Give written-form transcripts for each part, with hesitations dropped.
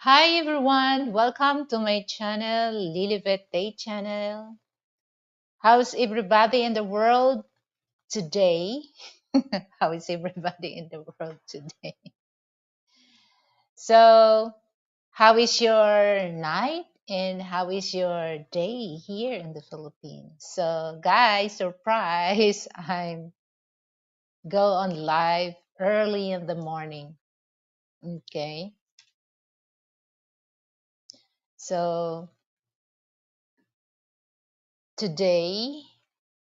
Hi everyone, welcome to my channel, Lilibet Day channel. How's everybody in the world today? How is everybody in the world today? So, how is your night and how is your day here in the Philippines? So, guys, surprise, I'm go on live early in the morning. Okay. So, today,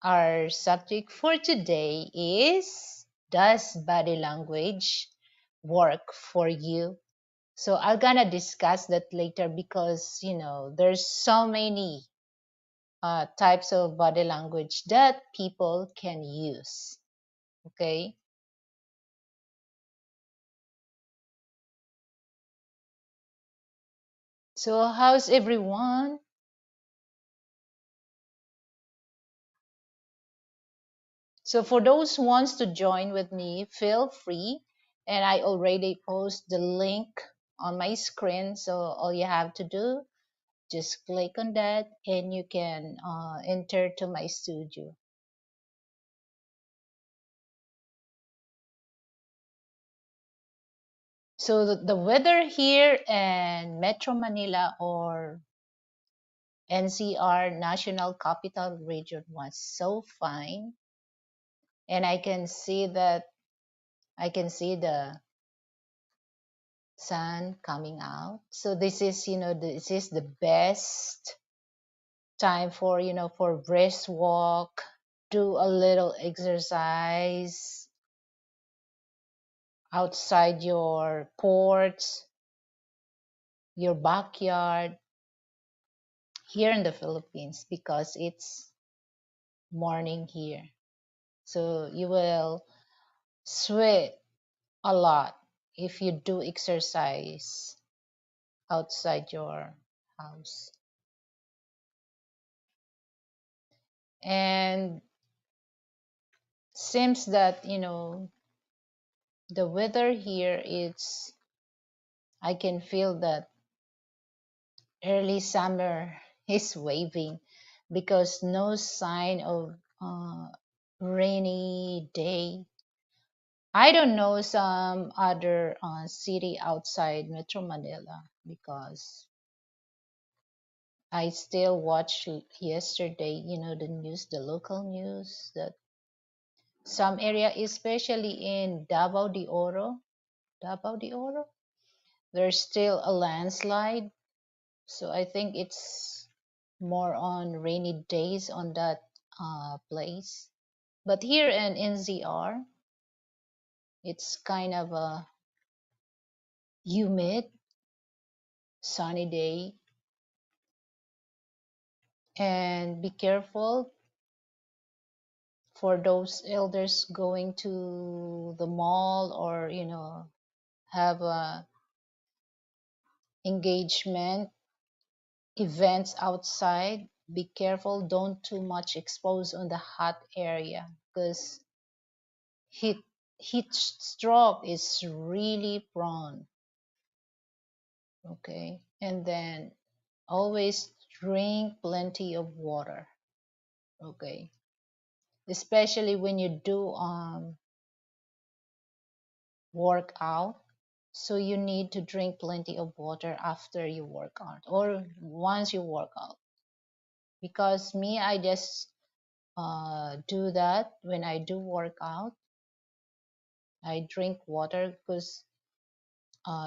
our subject for today is, does body language work for you? So I'm gonna discuss that later because there's so many types of body language that people can use. Okay, so how's everyone? So for those who wants to join with me, feel free. And I already post the link on my screen. So all you have to do, just click on that and you can enter to my studio. So the weather here in Metro Manila or NCR, National Capital Region, was so fine. And I can see the sun coming out. So this is the best time for, for brisk walk, do a little exercise outside your porch, your backyard here in the Philippines because it's morning here. So you will sweat a lot if you do exercise outside your house. And seems that, the weather here is, I can feel that early summer is waving because no sign of rainy day. I don't know some other city outside Metro Manila because I still watched yesterday, the news, the local news that some area, especially in Davao de Oro, there's still a landslide. So I think it's more on rainy days on that place. But here in NZR, it's kind of a humid, sunny day. And be careful for those elders going to the mall or have a engagement events outside. Be careful, don't too much expose on the hot area because heat heat stroke is really prone. Okay, and then always drink plenty of water. Okay, especially when you do work out. So you need to drink plenty of water after you work out or once you work out. Because me, I just do that when I do work out. I drink water because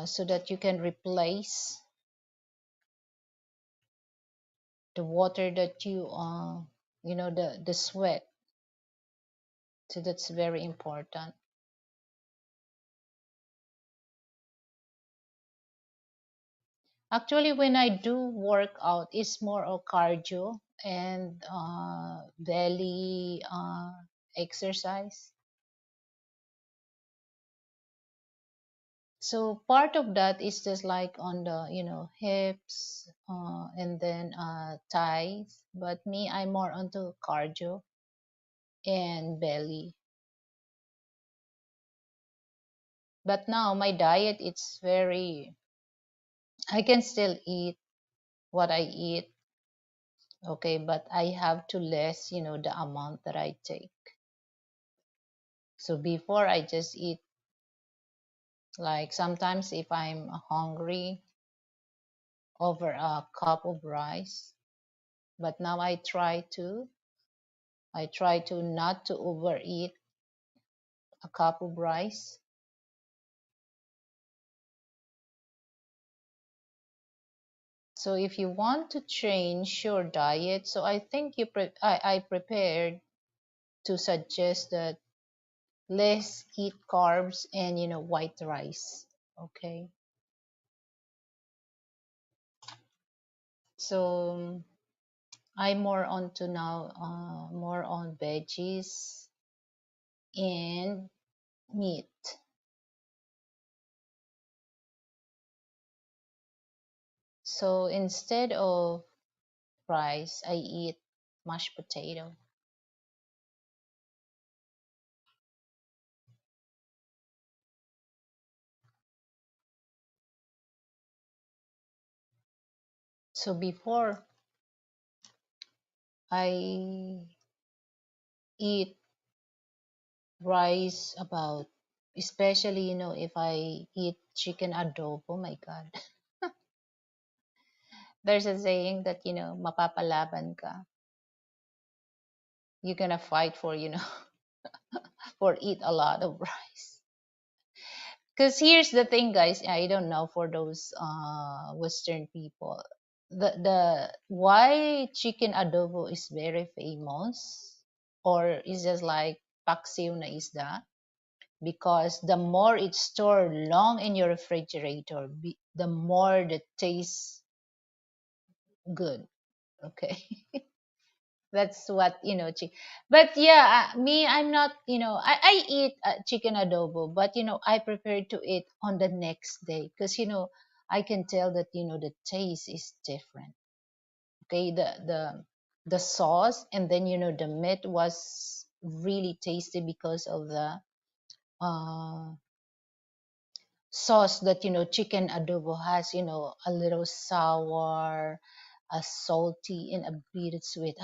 so that you can replace the water that the sweat. So that's very important. Actually, when I do work out, it's more of cardio and belly exercise. So part of that is just like on the hips and then thighs. But me, I'm more onto cardio and belly. But now my diet it's very I can still eat what I eat, okay, but I have to less, the amount that I take. So before I just eat, like sometimes if I'm hungry, over a cup of rice, but now I try to not to overeat a cup of rice. So if you want to change your diet, so I think I prepared to suggest that less eat carbs and white rice. Okay. So I'm more on to now more on veggies and meat. So instead of rice, I eat mashed potato. So before I eat rice about, especially if I eat chicken adobo, my God. There's a saying that mapapalaban ka. You're gonna fight for for eat a lot of rice. Because here's the thing, guys. I don't know for those Western people, the why chicken adobo is very famous, or is just like paksiw na isda, because the more it's stored long in your refrigerator, the more the taste good. Okay. That's what but yeah, me, I'm not, I eat chicken adobo, but I prefer to eat on the next day, because I can tell that the taste is different. Okay, the sauce, and then the meat was really tasty because of the uh sauce that chicken adobo has, a little sour, a salty, and a bit sweet.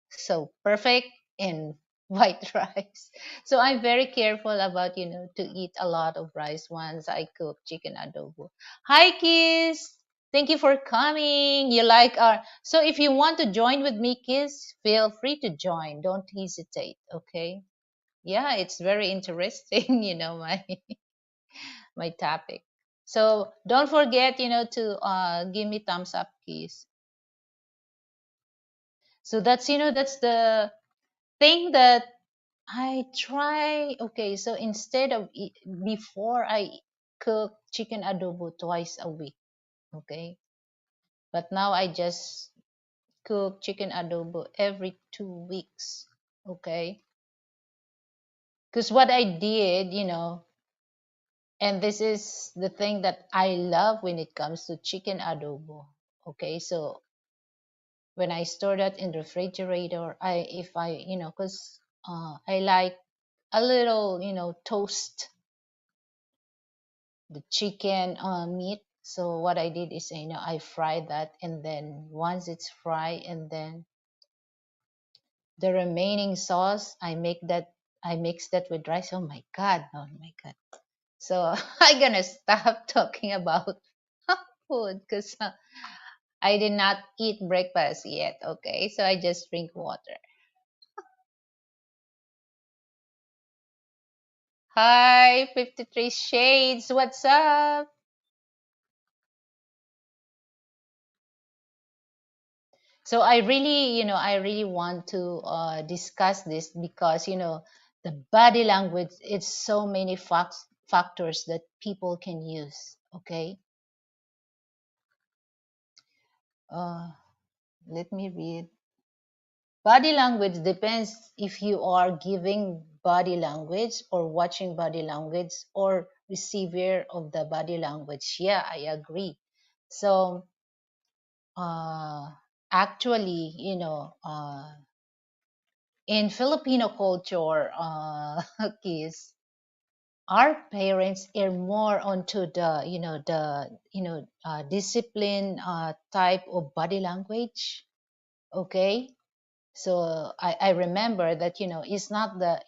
So perfect in white rice. So I'm very careful about to eat a lot of rice once I cook chicken adobo. Hi Kiss, thank you for coming. You like our, so if you want to join with me, Kiss, feel free to join, don't hesitate. Okay, yeah, it's very interesting. My topic. So don't forget, to give me thumbs up, please. So that's the thing that I try. Okay, so instead of before I cook chicken adobo twice a week. Okay, but now I just cook chicken adobo every 2 weeks. Okay, because what I did, and this is the thing that I love when it comes to chicken adobo. Okay, so when I store that in the refrigerator, if I because I like a little toast the chicken meat. So what I did is I fry that, and then once it's fried, and then the remaining sauce I mix that with rice. Oh my God! Oh my God! So I'm gonna stop talking about food because I did not eat breakfast yet. Okay, so I just drink water. Hi, 53 Shades. What's up? So I really want to discuss this because, the body language, it's so many factors that people can use. Okay. Uh, Let me read. Body language depends if you are giving body language or watching body language or receiver of the body language. Yeah, I agree. So, uh, actually, in Filipino culture, Kiss, our parents are more onto the discipline type of body language. Okay, so I remember that it's not the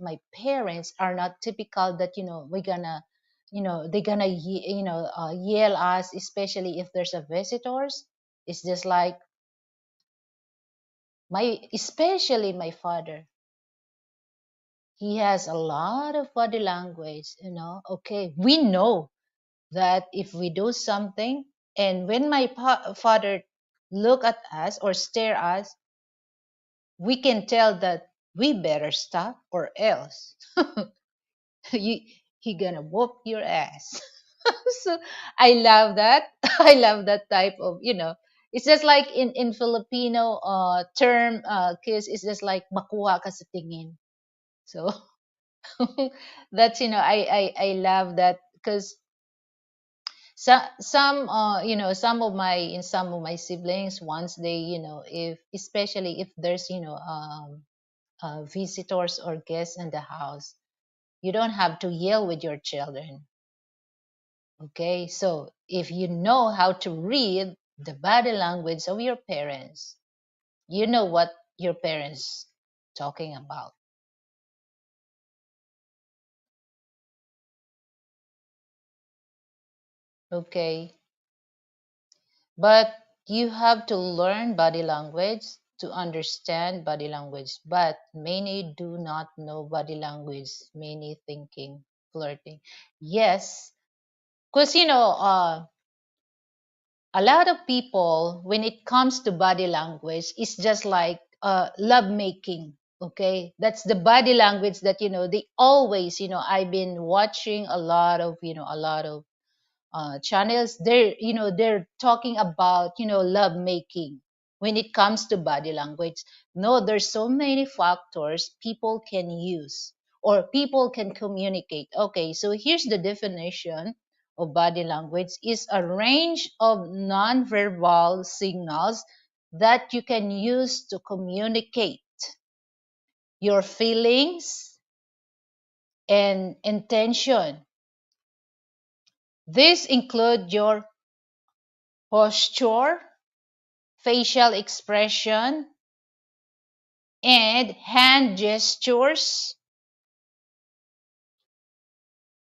my parents are not typical that we're gonna they're gonna yell us, especially if there's a visitors. It's just like my especially my father, he has a lot of body language. Okay, we know that if we do something, and when my father look at us or stare us, we can tell that we better stop or else you, he gonna whoop your ass. So I love that. I love that type of it's just like in Filipino term, kiss, it's just like makuha ka sa tingin. So that's I love that because some of my siblings, once they if especially if there's visitors or guests in the house, you don't have to yell with your children. Okay, so if you know how to read the body language of your parents, you know what your parents talking about. Okay, but you have to learn body language to understand body language, but many do not know body language, many thinking flirting. Yes, because a lot of people, when it comes to body language, it's just like love making. Okay, that's the body language that they always I've been watching a lot of channels. They're talking about love making when it comes to body language. No, there's so many factors people can use or people can communicate. Okay, so here's the definition of body language: is a range of non-verbal signals that you can use to communicate your feelings and intention. This include your posture, facial expression, and hand gestures,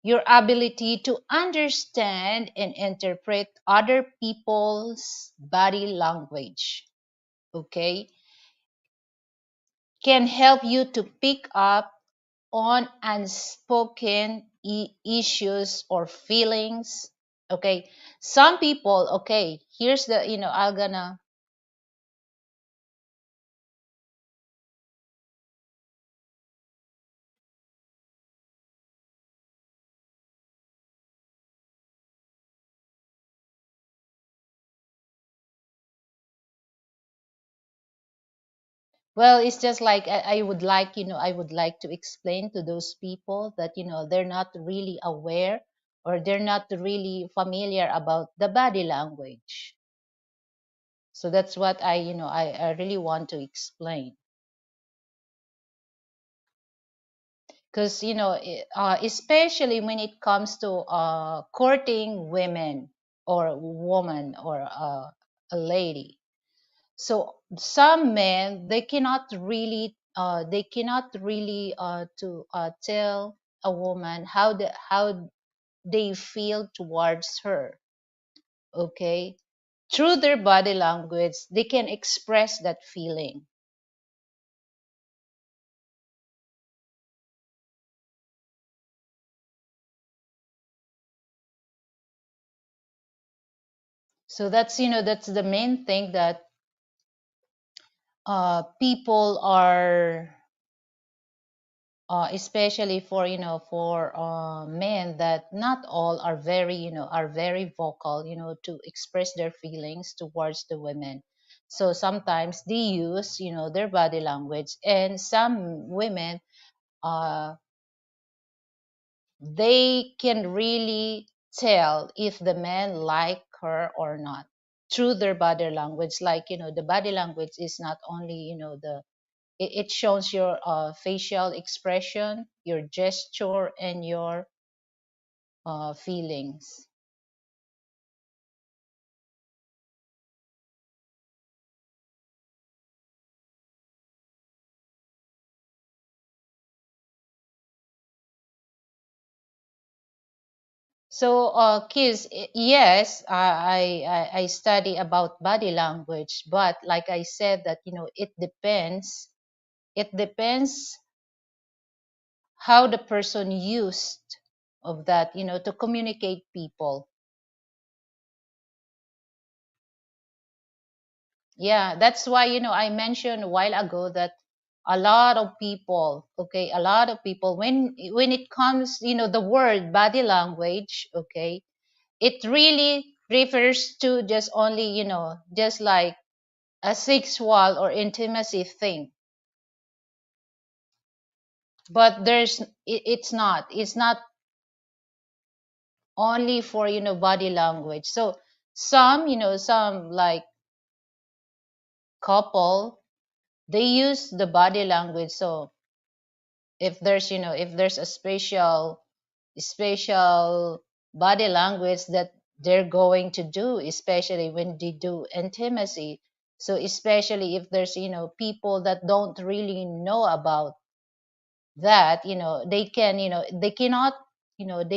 your ability to understand and interpret other people's body language, okay, can help you to pick up on unspoken issues or feelings. Okay, some people, okay, here's the, I'm gonna. Well, it's just like I would like, I would like to explain to those people that, they're not really aware or they're not really familiar about the body language. So that's what I really want to explain. Because, especially when it comes to courting women or woman or a lady. So some men, they cannot really to tell a woman how they feel towards her. Okay, through their body language they can express that feeling. So that's the main thing that people are especially for for men, that not all are very are very vocal to express their feelings towards the women. So sometimes they use their body language, and some women uh, they can really tell if the man like her or not through their body language. Like the body language is not only the It shows your facial expression, your gesture, and your feelings. So, Kiss, yes, I study about body language, but like I said, that it depends. It depends how the person used of that, to communicate people. Yeah, that's why, I mentioned a while ago that a lot of people, okay, a lot of people, when it comes, the word body language, okay, it really refers to just only, just like a sexual or intimacy thing. But it's not only for, body language. So some like couple, they use the body language. So if there's a special body language that they're going to do, especially when they do intimacy. So especially if there's people that don't really know about that, they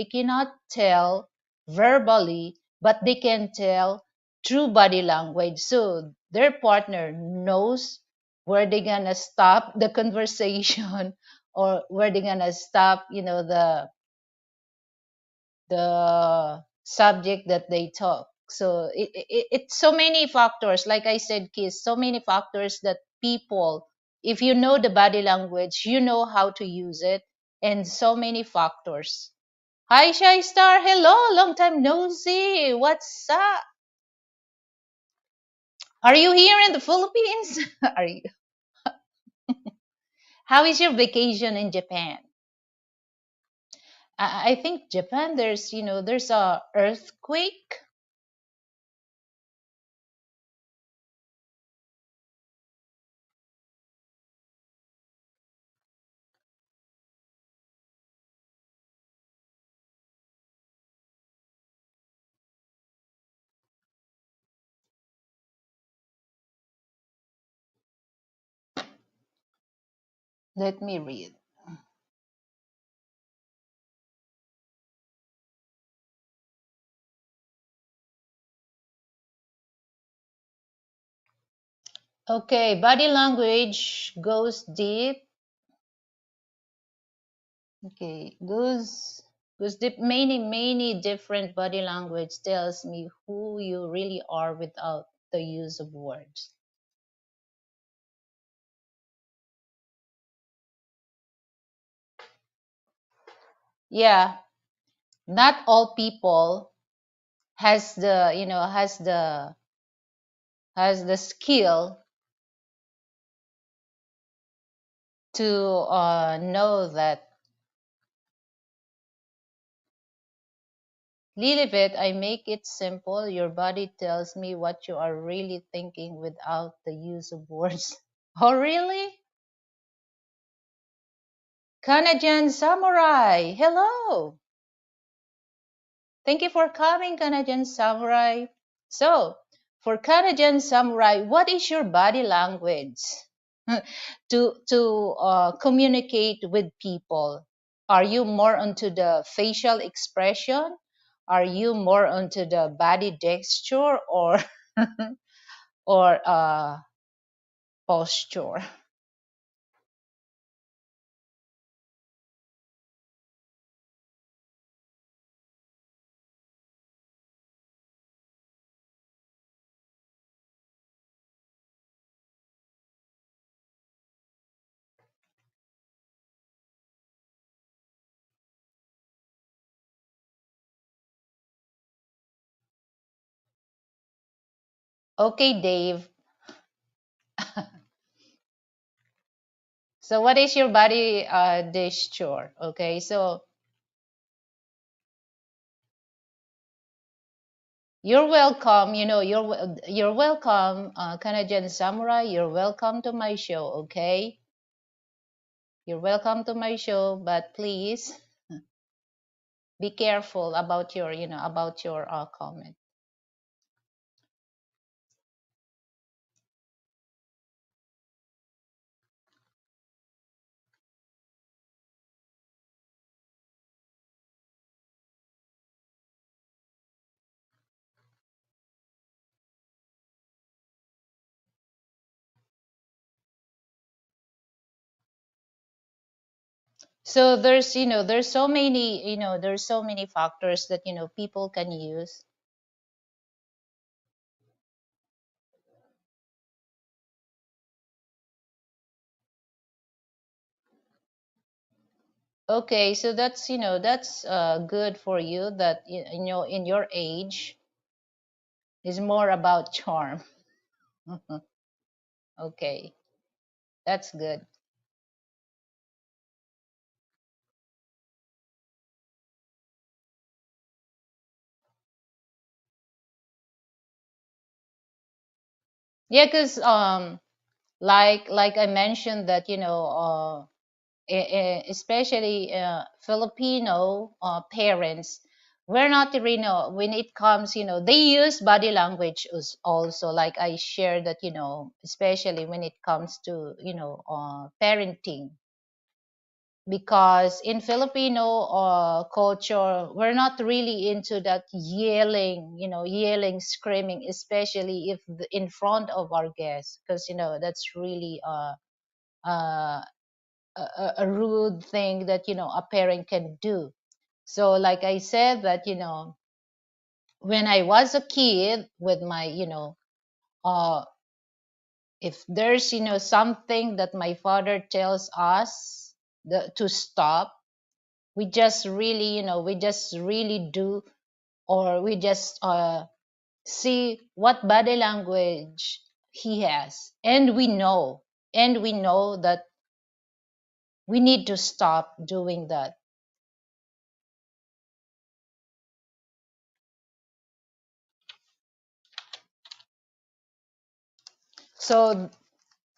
cannot tell verbally, but they can tell through body language, so their partner knows where they're gonna stop the conversation or where they're gonna stop, the subject that they talk. So it's so many factors, like I said, Kiss, so many factors that people, if you know the body language, you know how to use it, and so many factors. Hi, Shy Star. Hello, long time no see. What's up? Are you here in the Philippines? Are you? How is your vacation in Japan? I think Japan, there's a earthquake. Let me read. Okay, body language goes deep. Okay, goes deep. Many different body language tells me who you really are without the use of words. Yeah, not all people has the skill to know that. Lilibet, I make it simple. Your body tells me what you are really thinking without the use of words. Oh, really? Canadian Samurai, hello. Thank you for coming, Canadian Samurai. So, for Canadian Samurai, what is your body language to communicate with people? Are you more onto the facial expression? Are you more onto the body gesture, or or posture? Okay, Dave. So, what is your body gesture? Okay, so you're welcome. You're welcome, Canadian Samurai. You're welcome to my show. Okay. You're welcome to my show, but please be careful about your, about your comment. So there's, there's so many, there's so many factors that, people can use. Okay, so that's, that's good for you that, in your age is more about charm. Okay, that's good. Yeah, because like I mentioned that, especially Filipino parents, we're not really, when it comes, they use body language also. Like I shared that, especially when it comes to, parenting, because in Filipino culture, we're not really into that yelling, yelling, screaming, especially if in front of our guests, because that's really uh, a rude thing that a parent can do. So like I said that, when I was a kid with my, uh if there's, something that my father tells us to stop, we just really, we just really do, or we just see what body language he has, and we know that we need to stop doing that. So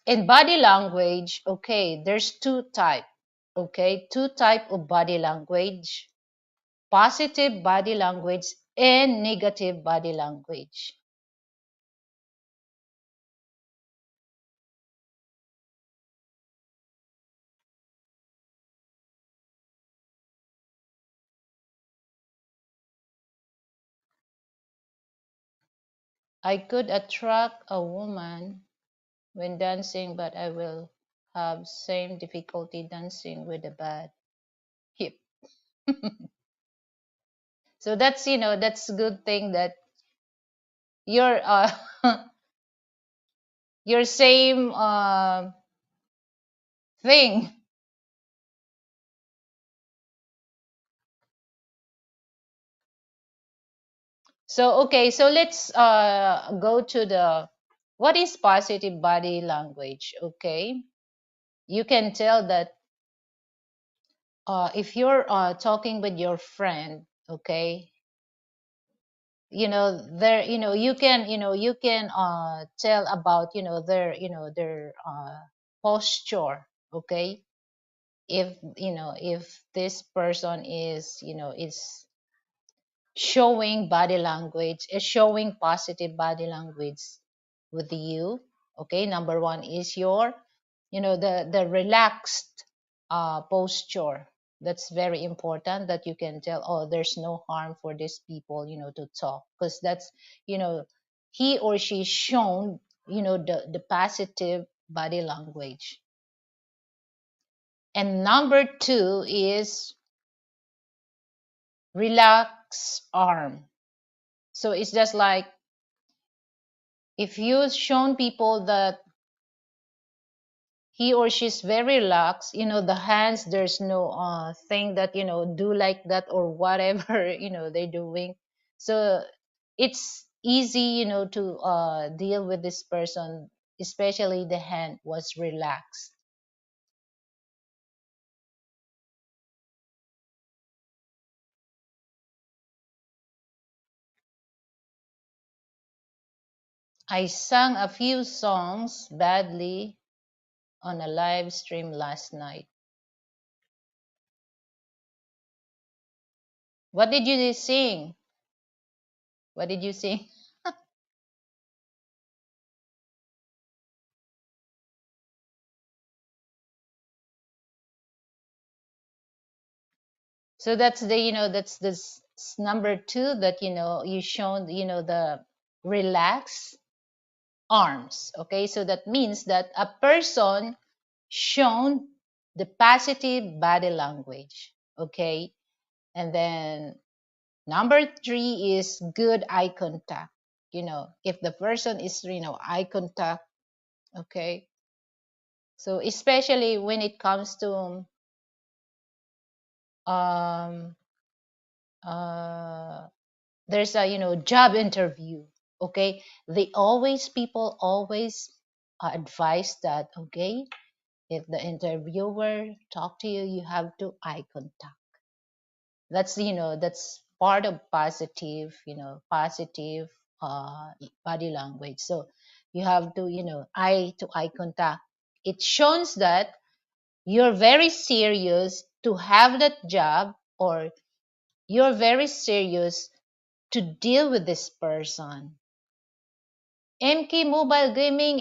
in body language, okay, there's two type of body language: positive body language and negative body language. I could attract a woman when dancing, but I will have same difficulty dancing with a bad hip. So that's, that's a good thing that your your same thing. So okay, so let's go to the what is positive body language. Okay, you can tell that if you're talking with your friend, okay, there, you can tell about, their posture. Okay, if this person is showing body language, is showing positive body language with you. Okay, number one is your, the relaxed posture. That's very important, that you can tell, oh, there's no harm for these people, to talk, because that's, you know he or she shown, the positive body language. And number two is relax arm. So it's just like, if you've shown people that he or she's very relaxed, the hands, there's no thing that, do like that or whatever, they're doing. So it's easy, to deal with this person, especially the hand was relaxed. I sang a few songs badly on a live stream last night. What did you sing? What did you sing? So that's the, that's this number two, that, you shown, the relaxed arms. Okay, so that means that a person shown the positive body language. Okay, and then number three is good eye contact. If the person is, eye contact. Okay, so especially when it comes to um uh there's a, job interview. Okay, people always advise that, okay, if the interviewer talk to you, you have to eye contact. That's, that's part of positive, positive body language. So you have to, eye to eye contact. It shows that you're very serious to have that job, or you're very serious to deal with this person. MK Mobile Gaming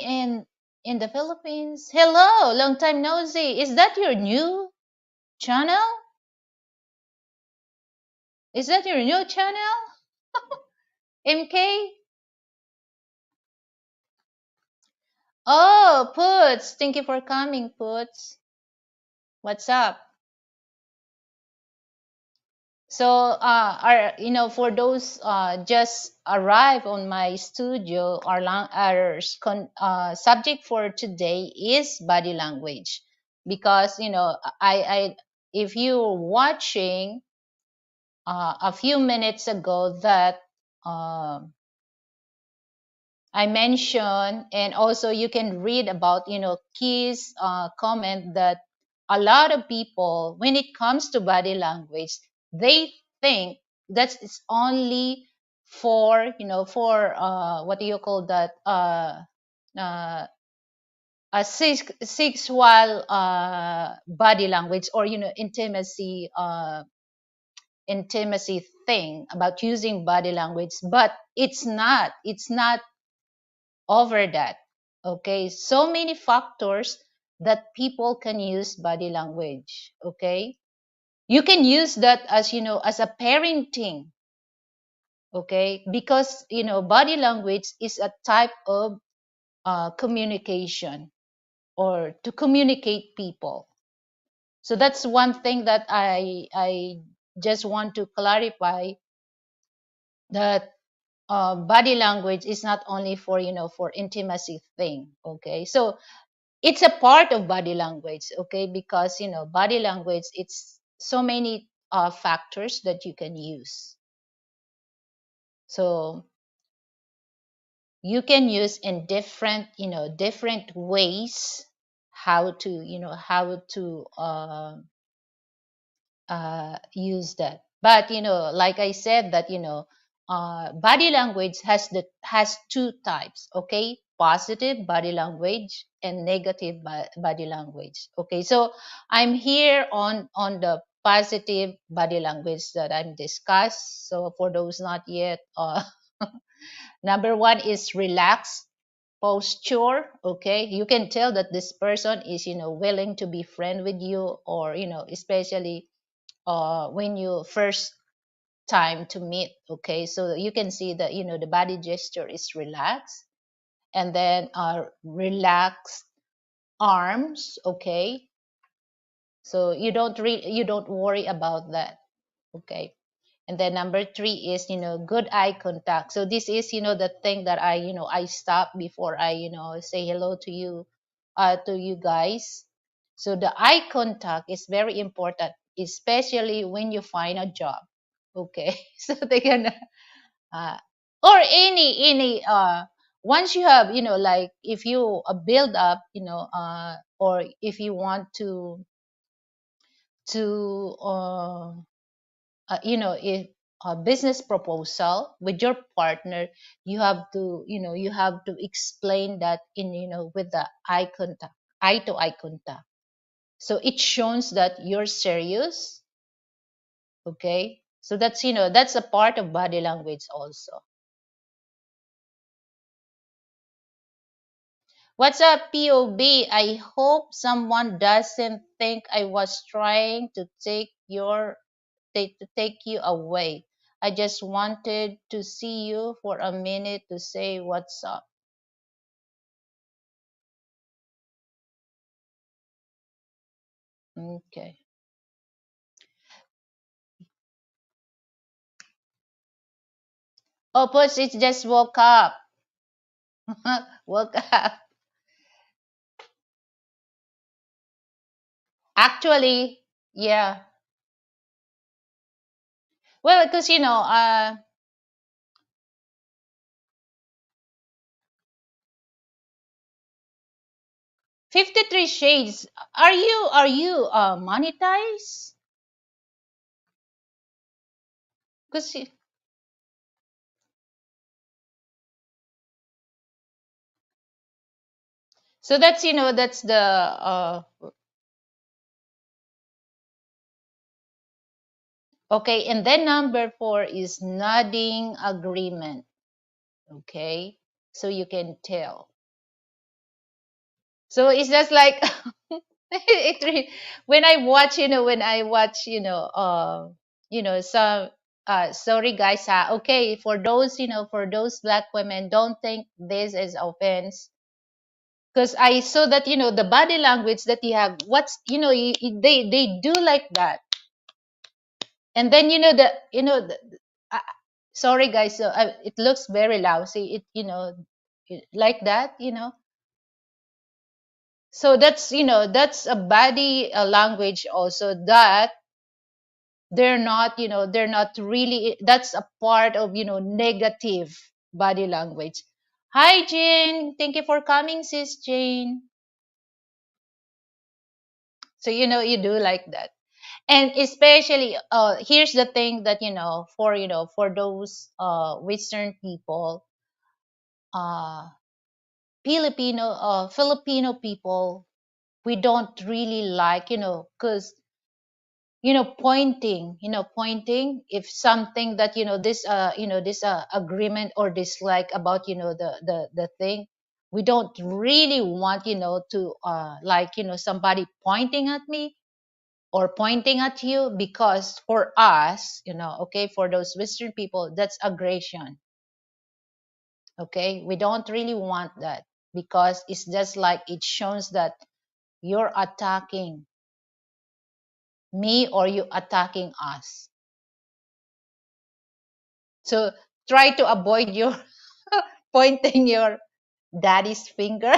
in the Philippines. Hello, long time no see. Is that your new channel? Is that your new channel? MK? Oh, Puts. Thank you for coming, Puts. What's up? So, for those just arrived on my studio, our subject for today is body language, because I if you're watching a few minutes ago that um I mentioned, and also you can read about, Key's comment that a lot of people, when it comes to body language, they think that it's only for, for what do you call that? Uh, a sexual body language, or intimacy thing about using body language, but it's not over that. Okay, so many factors that people can use body language. Okay, you can use that as, as a parenting. Okay, because body language is a type of communication, or to communicate people. So that's one thing that I just want to clarify, that body language is not only for, for intimacy thing. Okay, so it's a part of body language. Okay, because body language, it's so many factors that you can use. So you can use in different, different ways, how to, use that. But like I said, that body language has two types. Okay, positive body language and negative body language. Okay, so I'm here on the positive body language that I'm discussed. So for those not yet, number one is relaxed posture. Okay, you can tell that this person is, willing to be friend with you, or especially when you first time to meet. Okay, so you can see that the body gesture is relaxed, and then relaxed arms. Okay, so you don't worry about that. Okay, and then number three is, good eye contact. So this is, the thing that I stop before I, say hello to you guys. So the eye contact is very important, especially when you find a job. Okay, so they can, uh, or any once you have, like if you build up, or if you want to if a business proposal with your partner, you have to, you have to explain that in, with the eye contact, eye to eye contact. So it shows that you're serious. Okay, So that's, that's a part of body language also. What's up, POB? I hope someone doesn't think I was trying to take you away. I just wanted to see you for a minute to say what's up. Okay. Oh, Puss, it just woke up. Woke up. Actually, yeah. Well, because 53 Shades. Are you monetized? Because so that's that's the okay, and then number 4 is nodding agreement. Okay, so you can tell. So it's just like when I watch, some sorry guys, okay, for those, for those black women, don't think this is offense, because I saw that, the body language that you have, what's, they do like that. And then, uh, sorry guys, so it looks very lousy, like that, so that's, that's a body language also, that they're not really, that's a part of, negative body language. Hi Jane, thank you for coming, sis Jane. So, you do like that. And especially, here's the thing that, for those Western people, uh Filipino people, we don't really like, because, pointing, if something that, this agreement or dislike about, the thing, we don't really want, to like, somebody pointing at me or pointing at you, because for us, okay, for those Western people, that's aggression. Okay, we don't really want that, because it's just like it shows that you're attacking me or you attacking us. So try to avoid your pointing your daddy's finger.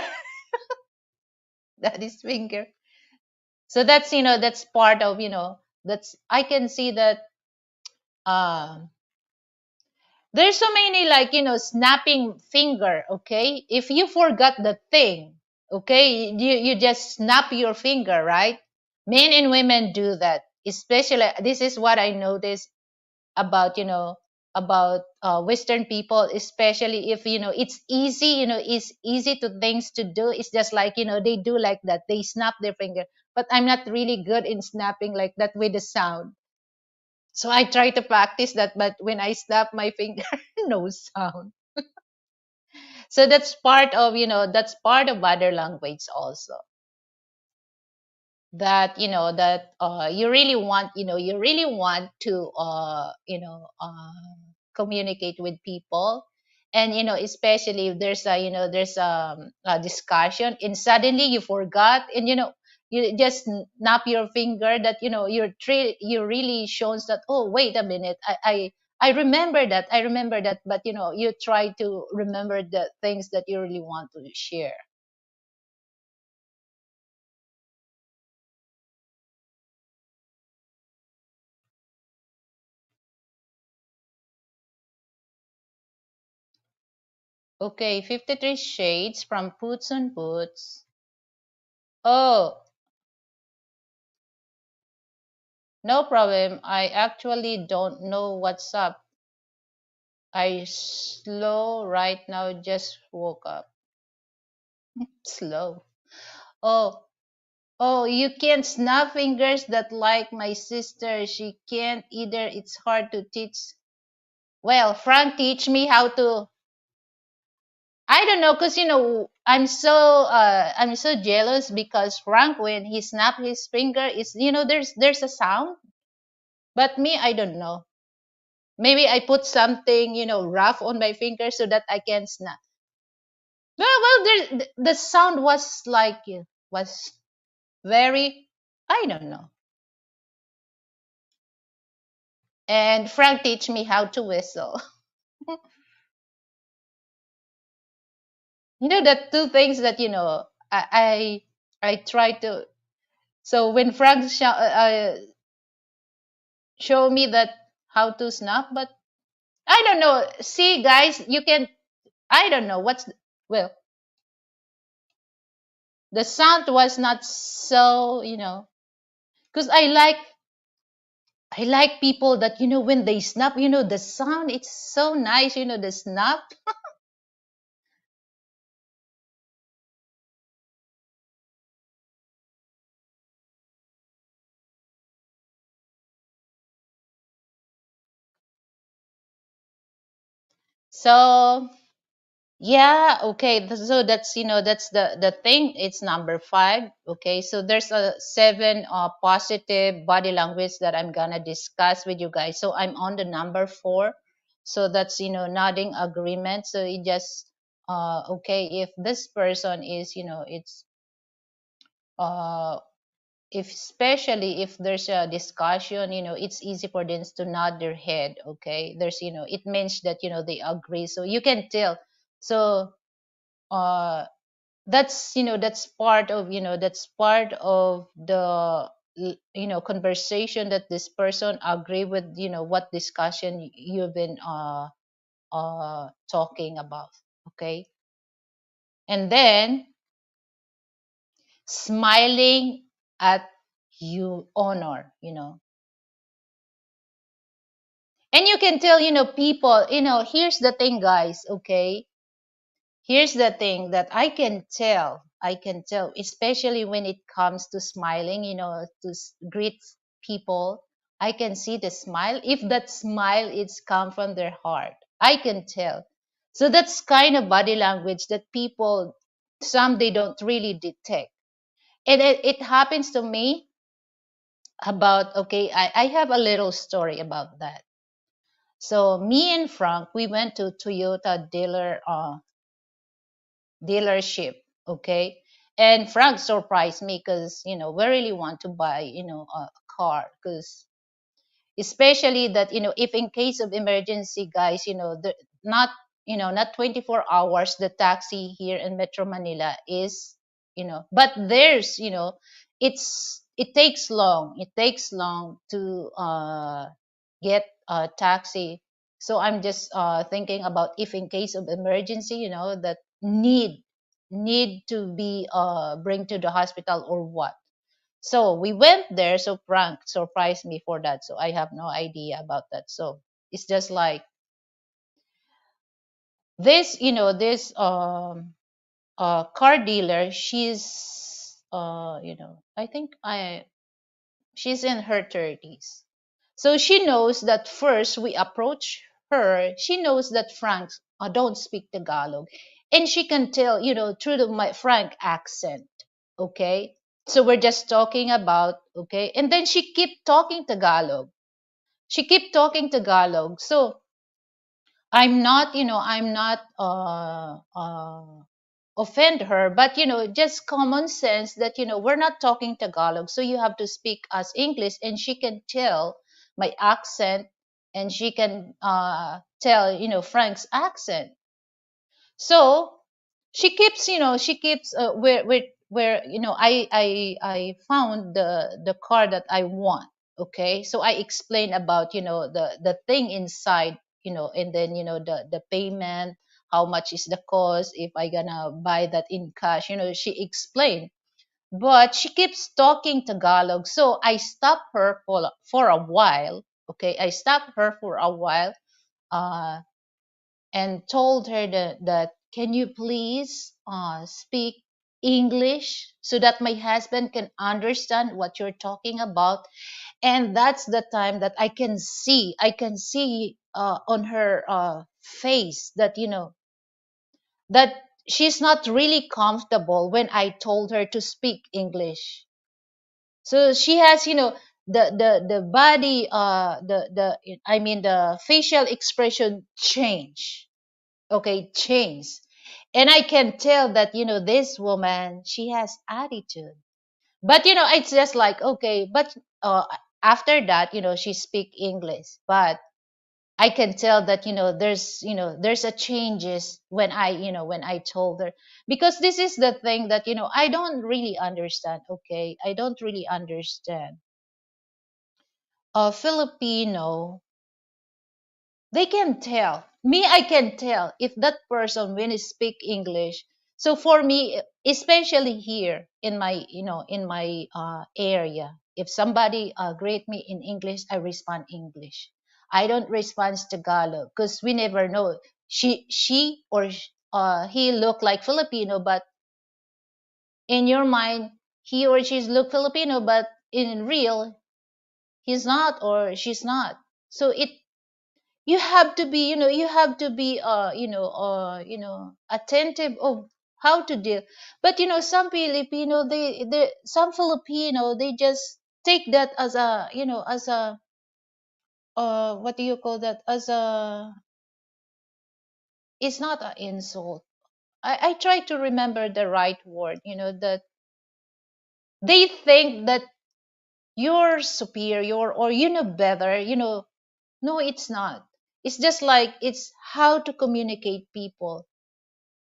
Daddy's finger. So that's, that's part of, that's, I can see that uh there's so many, like, snapping finger. Okay, if you forgot the thing, okay, you just snap your finger, right? Men and women do that, especially, this is what I noticed about, about Western people, especially if, it's easy, it's easy to things to do. It's just like, they do like that, they snap their finger. But I'm not really good in snapping like that with the sound. So I try to practice that, but when I snap my finger, no sound. So that's part of, that's part of other language also, that, that you really want, you really want to communicate with people. And, especially if there's a, there's a discussion and suddenly you forgot, and, you just snap your finger, that, you really shows that, oh wait a minute, I remember that, but, you try to remember the things that you really want to share. Okay, 53 Shades from Boots on Boots. Oh, no problem. I actually don't know what's up. I slow right now, just woke up. Slow. Oh, Oh, you can't snap fingers that like my sister. She can't either. It's hard to teach. Well, Frank teach me how to. I don't know, cause I'm so jealous because Frank, when he snap his finger, is there's a sound, but me, I don't know. Maybe I put something rough on my finger so that I can snap. Well, the sound was like was very, I don't know. And Frank teach me how to whistle. The two things that I try to. So when Frank show me that how to snap, but I don't know. See, guys, you can. I don't know well. The sound was not so because I like people that when they snap, the sound. It's so nice, the snap. So yeah, okay. So that's the thing. It's number five. Okay, so there's a seven positive body language that I'm gonna discuss with you guys. So I'm on the number four. So that's nodding agreement. So it just okay, if this person is it's uh if especially if there's a discussion, it's easy for them to nod their head. Okay, there's it means that they agree. So you can tell. So uh that's part of the conversation that this person agree with what discussion you've been talking about. Okay, and then smiling at you honor, and you can tell people, here's the thing, guys. Okay, here's the thing that I can tell, especially when it comes to smiling, to greet people. I can see the smile. If that smile is come from their heart, I can tell. So that's kind of body language that people, some they don't really detect. And it happens to me about, okay, I have a little story about that. So me and Frank, we went to Toyota dealership. Okay, and Frank surprised me because we really want to buy a car, because especially that if in case of emergency, guys, not not 24 hours the taxi here in Metro Manila is, but there's it takes long to get a taxi. So I'm just thinking about, if in case of emergency, that need to be bring to the hospital or what. So we went there. So Frank surprised me for that. So I have no idea about that. So it's just like this car dealer. I think I she's in her 30s. So she knows that first we approach her. She knows that Frank don't speak Tagalog, and she can tell through my Frank accent. Okay, so we're just talking about, okay, and then she keep talking Tagalog. She keep talking Tagalog. So I'm not offend her, but just common sense that we're not talking Tagalog, so you have to speak as English, and she can tell my accent, and she can tell Frank's accent. So she keeps where I found the car that I want. Okay, so I explained about the thing inside, and then the payment, how much is the cost if I gonna buy that in cash. She explained, but she keeps talking Tagalog. So I stopped her for a while. Okay, I stopped her for a while, uh and told her that can you please speak English so that my husband can understand what you're talking about. And that's the time that I can see on her face that that she's not really comfortable when I told her to speak English. So she has the body the I mean the facial expression change. Okay, change. And I can tell that this woman, she has attitude. But it's just like, okay, but after that she speak English. But I can tell that there's a changes when I told her. Because this is the thing that I don't really understand. Okay, I don't really understand Filipino. They can tell me, I can tell if that person when he speak English. So for me, especially here in my area, if somebody greet me in English, I respond English. I don't respond Tagalog because we never know. She or he look like Filipino, but in your mind he or she's look Filipino, but in real he's not or she's not. So you have to be attentive of how to deal. But some Filipino, they some Filipino, they just take that as a as a what do you call that, as a, it's not an insult. I try to remember the right word, that they think that you're superior or better. No, it's not. It's just like it's how to communicate people.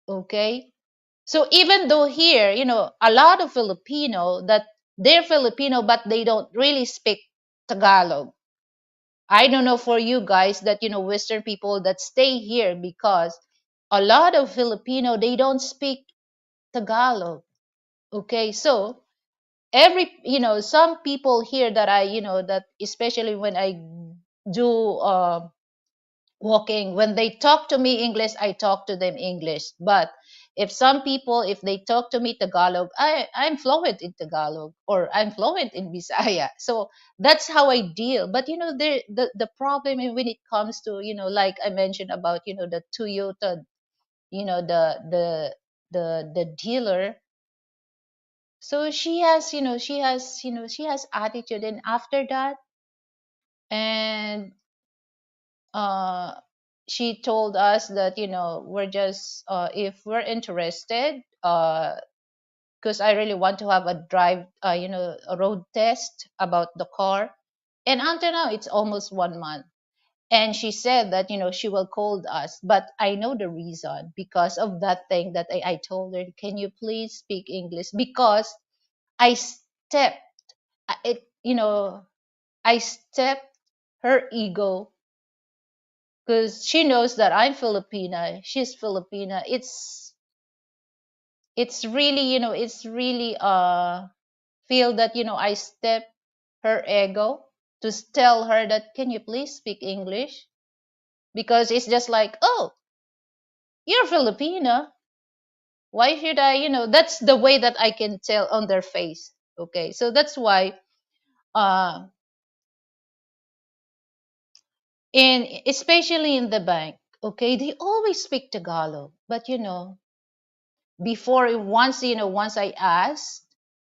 Okay, so even though here a lot of Filipino that they're Filipino but they don't really speak Tagalog. I don't know for you guys that Western people that stay here, because a lot of Filipino, they don't speak Tagalog. Okay, so every some people here that I that especially when I do walking, when they talk to me English, I talk to them English. But if some people, if they talk to me Tagalog, I'm fluent in Tagalog or I'm fluent in Bisaya. So that's how I deal. But the problem when it comes to like I mentioned about the Toyota, the dealer. So she has attitude. And after that, and uh she told us that we're just if we're interested, because I really want to have a drive, a road test about the car. And until now it's almost 1 month. And she said that she will call us. But I know the reason, because of that thing that I told her, can you please speak English? Because I stepped it I stepped her ego, because she knows that I'm Filipina, she's Filipina. It's really it's really feel that I step her ego to tell her that can you please speak English, because it's just like, oh, you're Filipina, why should I, that's the way that I can tell on their face. Okay, so that's why uh in especially in the bank, okay, they always speak Tagalog. But before, once I asked,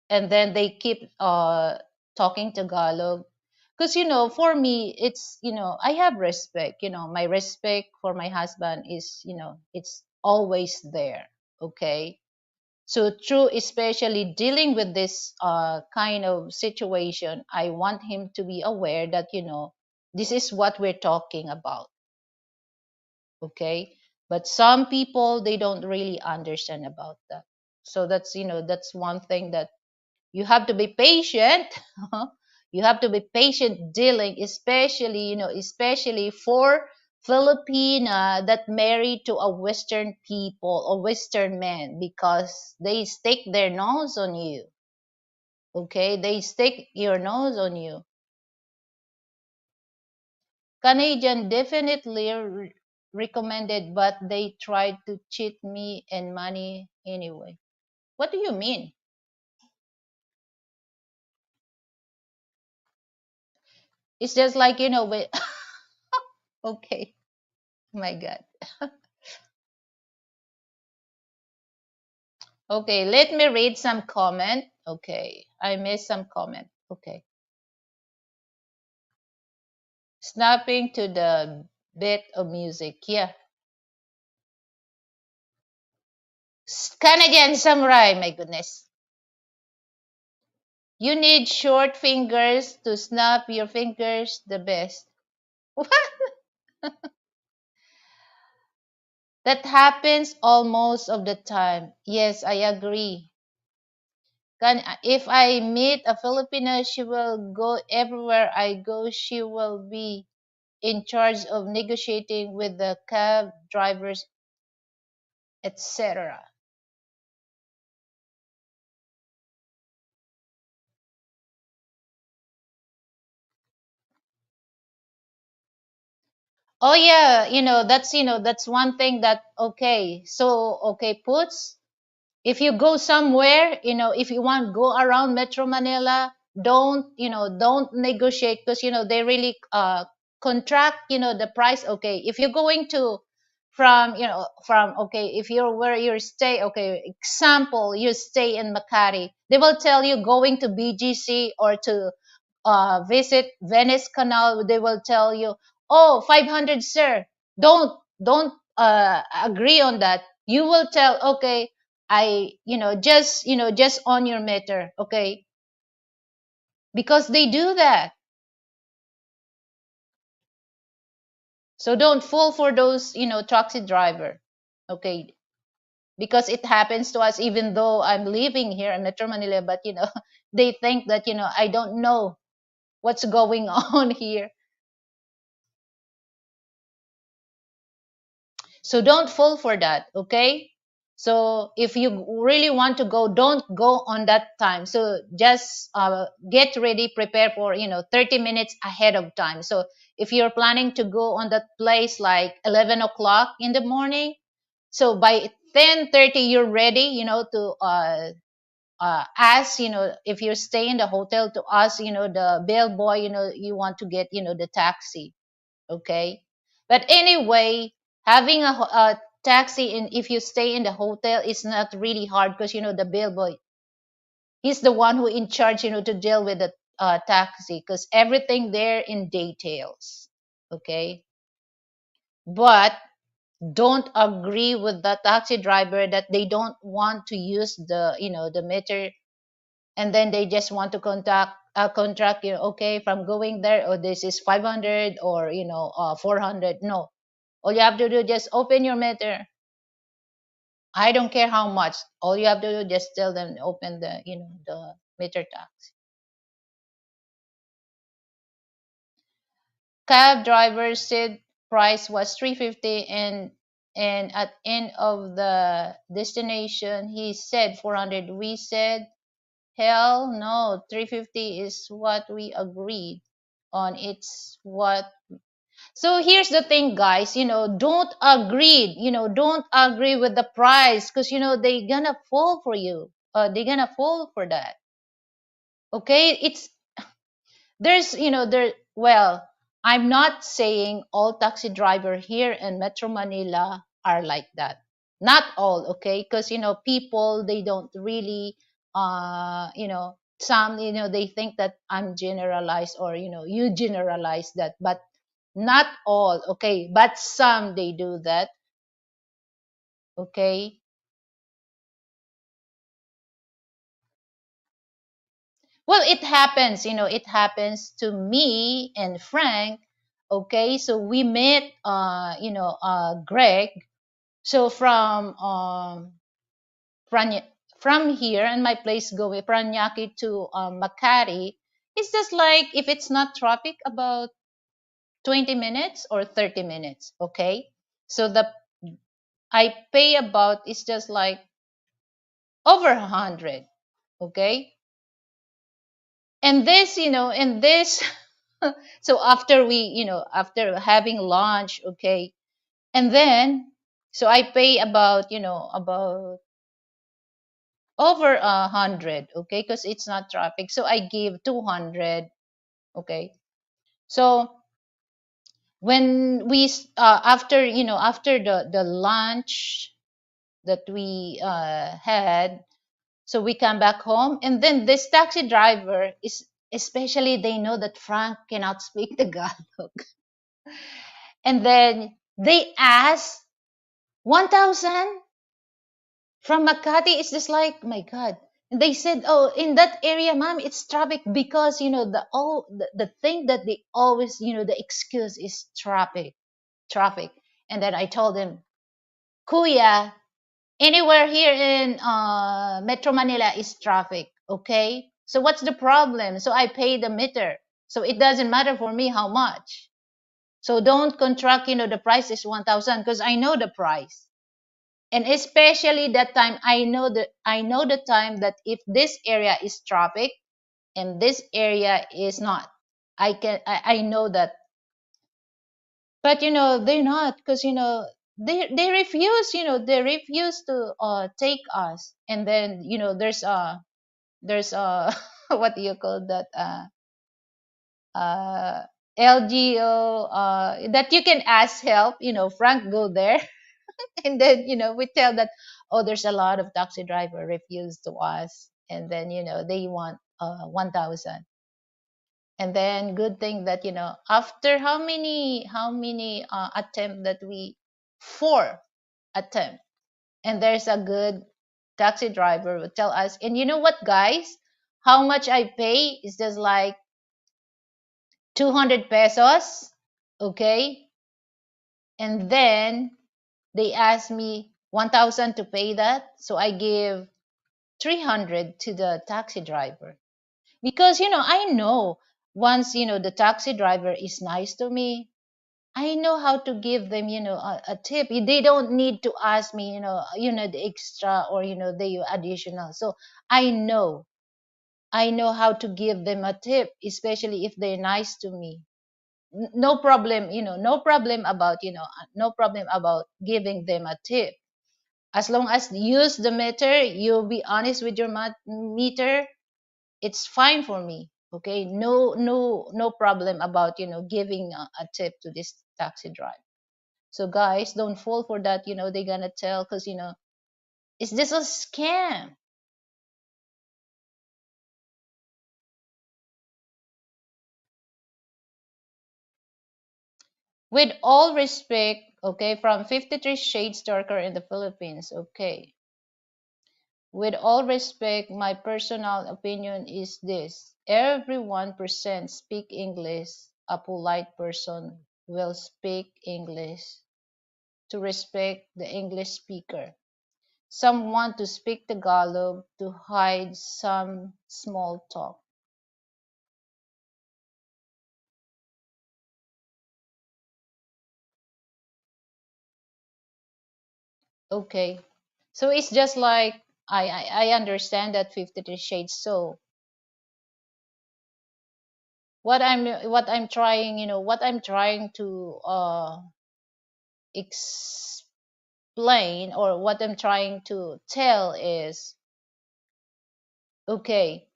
and then they keep talking Tagalog. Because for me, it's I have respect. My respect for my husband is it's always there. Okay, so through especially dealing with this kind of situation, I want him to be aware that this is what we're talking about. Okay, but some people, they don't really understand about that. So that's one thing that you have to be patient. You have to be patient dealing, especially especially for Filipina that married to a Western people or Western man, because they stick their nose on you. Okay, they stick your nose on you. Canadian definitely recommended, but they tried to cheat me and money anyway. What do you mean? It's just like, with okay. My God. Okay, let me read some comment. Okay, I missed some comment. Okay. Snapping to the bit of music. Yeah. Canadian samurai, my goodness. You need short fingers to snap your fingers the best. What? That happens almost of the time. Yes, I agree. If I meet a Filipino, she will go everywhere I go. She will be in charge of negotiating with the cab drivers, etc. Oh yeah, that's one thing that okay. So okay, puts if you go somewhere, if you want to go around Metro Manila, don't negotiate because they really contract, the price. Okay, if you're going to from okay, if you're where you stay, okay, example, you stay in Makati, they will tell you going to BGC or to visit Venice Canal, they will tell you, oh, 500, sir. Don't agree on that. You will tell, okay, just on your meter, okay, because they do that. So don't fall for those, taxi driver, okay, because it happens to us. Even though I'm living here in Metro Manila, but they think that I don't know what's going on here. So don't fall for that, okay? So if you really want to go, don't go on that time. So just get ready, prepare for 30 minutes ahead of time. So if you're planning to go on that place like 11 o'clock in the morning, so by 10:30 you're ready, to ask, if you stay in the hotel, to ask, the bellboy, you want to get, the taxi, okay. But anyway, having a taxi in, if you stay in the hotel, is not really hard because the bellboy, he's the one who in charge, to deal with the taxi because everything there in details, okay. But don't agree with the taxi driver that they don't want to use the the meter, and then they just want to contact contract you, okay, from going there, or this is 500 or 400. No, all you have to do, just open your meter. I don't care how much. All you have to do, just tell them open the the meter tax. Cab driver said price was 350, and at end of the destination he said 400. We said hell no, 350 is what we agreed on. It's what. So here's the thing, guys. Don't agree with the price because they gonna fall for you. They're gonna fall for that. Okay, it's there's there. Well, I'm not saying all taxi driver here in Metro Manila are like that. Not all, okay? Because people, they don't really some they think that I'm generalized, or you generalize that, but not all, okay, but some they do that, okay. Well, it happens, it happens to me and Frank, okay. So we met Greg, so from from here and my place, going Paranaque to Makati, it's just like, if it's not traffic, about 20 minutes or 30 minutes, okay. So the I pay about, it's just like over 100, okay. And this so after we after having lunch, okay, and then so I pay about over 100, okay, because it's not traffic. So I give 200, okay. So when after after the lunch that we had, so we come back home, and then this taxi driver is, especially they know that Frank cannot speak Tagalog, and then they ask 1,000 from Makati. It's just like, my God. And they said, oh, in that area, ma'am, it's traffic because the thing that they always, the excuse is traffic. And then I told them, Kuya, anywhere here in Metro Manila is traffic, okay? So what's the problem? So I pay the meter. So it doesn't matter for me how much. So don't contract, the price is 1,000 because I know the price. And especially that time, I know the time that if this area is traffic and this area is not, I know that. But they're not, because they refuse, to take us. And then there's what do you call that, uh LGO, that you can ask help, Frank, go there. And then we tell that, oh, there's a lot of taxi driver refuse to us, and then they want 1,000. And then good thing that after how many attempt that we, four attempt, and there's a good taxi driver will tell us, and you know what, guys, how much I pay is just like 200 pesos, okay. And then they ask me 1,000 to pay that, so I give 300 to the taxi driver, because I know, once the taxi driver is nice to me, I know how to give them a tip. They don't need to ask me the extra, or the additional. So I know I know how to give them a tip, especially if they're nice to me. No problem, no problem about giving them a tip. As long as you use the meter, you'll be honest with your meter, it's fine for me. Okay, no problem about giving a tip to this taxi driver. So guys, don't fall for that. They're gonna tell, because it's just a scam. With all respect, okay, from 53 Shades Darker in the Philippines, okay. With all respect, my personal opinion is this: every 1% speak English, a polite person will speak English to respect the English speaker. Some want to speak Tagalog to hide some small talk. Okay. So it's just like, I understand that 53 shades. So what I'm trying, what I'm trying to explain, or what I'm trying to tell is, okay,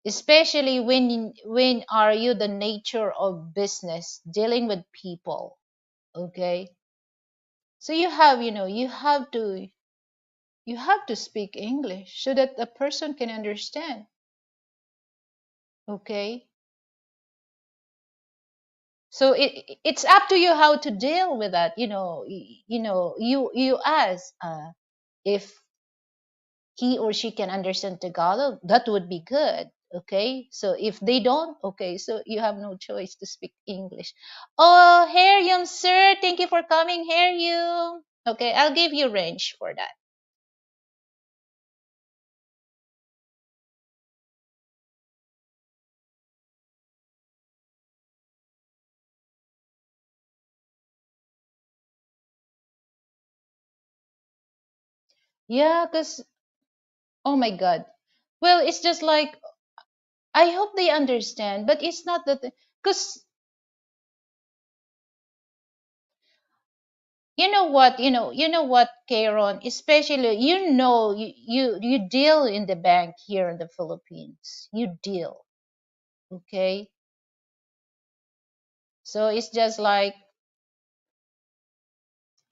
especially when are you the nature of business dealing with people, okay? So you have to speak English so that the person can understand, okay? So it's up to you how to deal with that. You ask, if he or she can understand Tagalog, that would be good. Okay, so if they don't, okay, so you have no choice to speak English. Oh, here young sir, thank you for coming here, you. Okay, I'll give you range for that. Yeah, because, oh my God, well, it's just like, I hope they understand, but it's not that, because You know what, Karen, especially, you deal in the bank here in the Philippines. You deal, okay? So it's just like,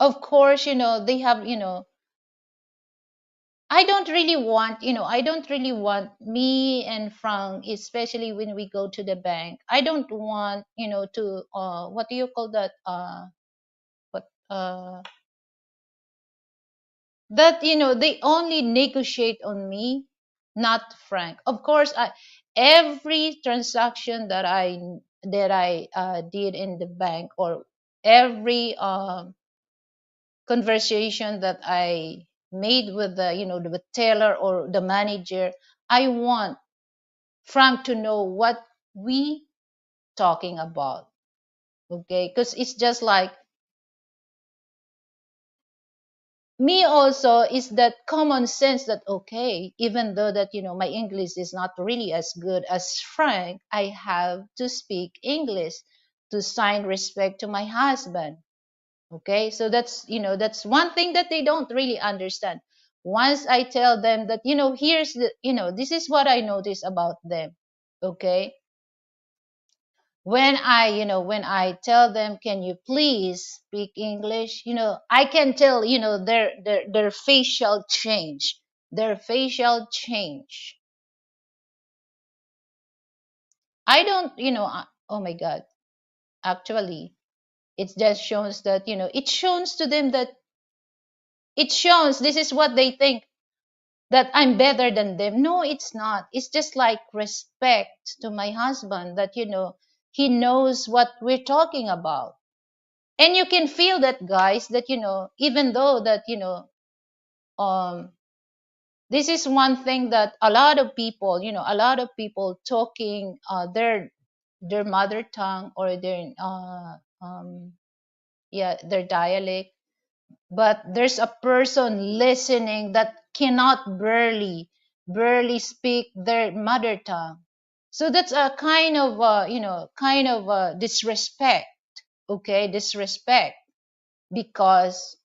of course, they have, I don't really want me and Frank, especially when we go to the bank. I don't want, to, what do you call that? What That, they only negotiate on me, not Frank. Of course, every transaction that I did in the bank, or every conversation that I made with the teller or the manager, I want Frank to know what we talking about. Okay, because it's just like, me also is that common sense that, okay, even though that my English is not really as good as Frank, I have to speak English to sign respect to my husband. Okay, so that's one thing that they don't really understand. Once I tell them that, here's the this is what I notice about them. Okay, when I tell them, can you please speak English, I can tell, their facial change, their facial change. I don't, oh my God, actually, it just shows that, it shows to them that, it shows this is what they think, that I'm better than them. No, it's not. It's just like respect to my husband, that he knows what we're talking about. And you can feel that, guys, that even though that um this is one thing that a lot of people talking their mother tongue, or their dialect, but there's a person listening that cannot barely speak their mother tongue. So that's a kind of disrespect. Okay, disrespect, because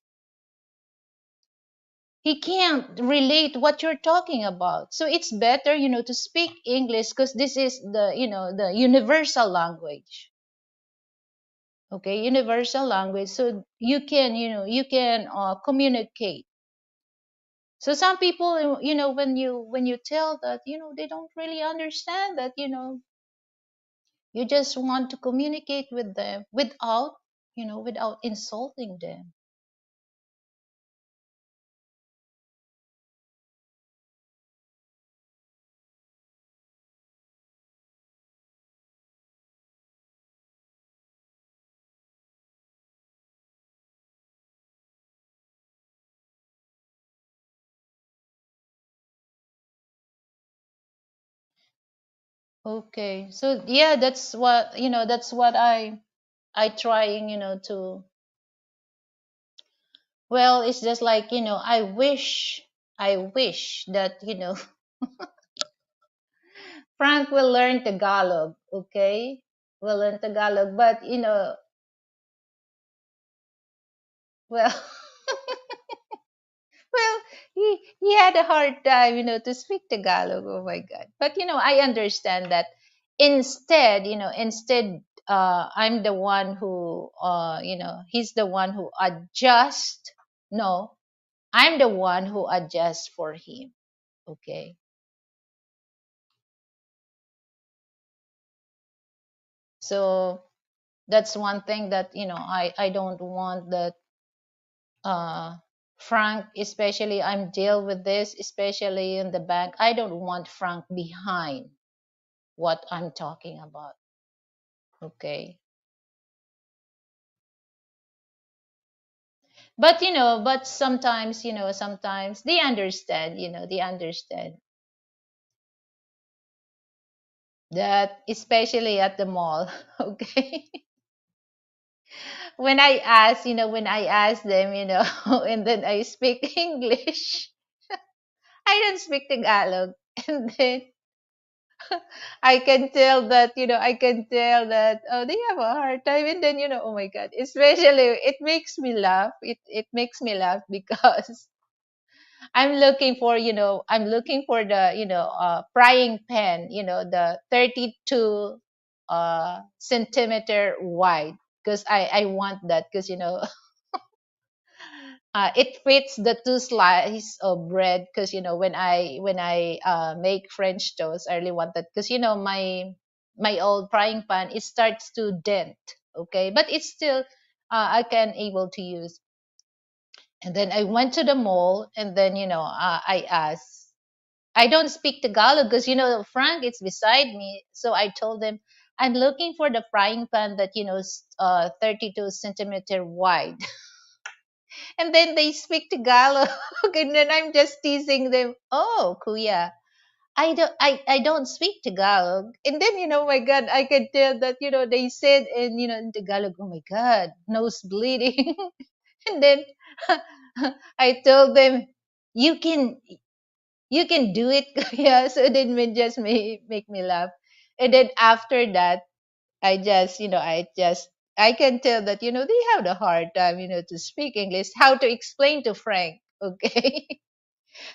he can't relate what you're talking about. So it's better, to speak English, because this is the universal language. Okay, universal language. So you can communicate. So some people, when you tell that, they don't really understand that, you just want to communicate with them without insulting them. Okay, so yeah, that's what I trying, to, well, it's just like, I wish that, Frank will learn Tagalog. Okay, will learn Tagalog, but well, well, he had a hard time, to speak Tagalog. Oh my God! But I understand that. Instead, I'm the one who, he's the one who adjusts. No, I'm the one who adjusts for him. Okay. So that's one thing that, I don't want that, uh Frank, especially, I'm deal with this, especially in the bank. I don't want Frank behind what I'm talking about. Okay. But sometimes they understand that, especially at the mall. Okay. When I ask them, and then I speak English. I don't speak Tagalog. And then I can tell that, I can tell that, oh, they have a hard time. And then, oh my God, especially it makes me laugh. It makes me laugh because I'm looking for the, frying pan, the 32 centimeter wide, because I want that, because, it fits the two slice of bread, because, when I make French toast, I really want that, because, my old frying pan, it starts to dent. Okay, but it's still, I can able to use. And then I went to the mall, and then, I asked. I don't speak Tagalog, because, Frank is beside me. So I told him, I'm looking for the frying pan that, 32 centimeter wide. And then they speak Tagalog. And then I'm just teasing them. Oh, Kuya, I don't speak Tagalog. And then, my God, I could tell that, they said in Tagalog, oh my God, nose bleeding. And then I told them, you can you can do it. Yeah, so then it just make me laugh. And then after that, I can tell that, they have the hard time, to speak English, how to explain to Frank. Okay.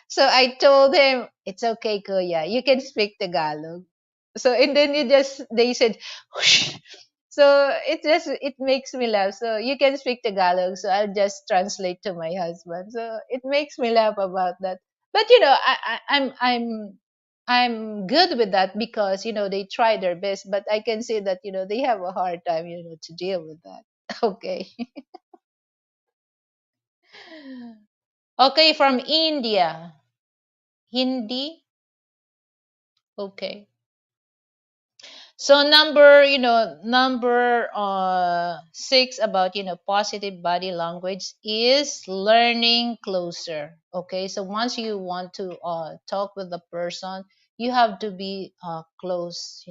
So I told him, it's okay, Kuya, you can speak Tagalog. So, and then they said, whoosh. So it makes me laugh. So you can speak Tagalog, so I'll just translate to my husband. So it makes me laugh about that. But, I'm good with that, because, they try their best, but I can say that, they have a hard time, to deal with that. Okay. Okay, from India. Hindi. Okay. So number 6 about, positive body language is learning closer. Okay, so once you want to talk with the person, you have to be close.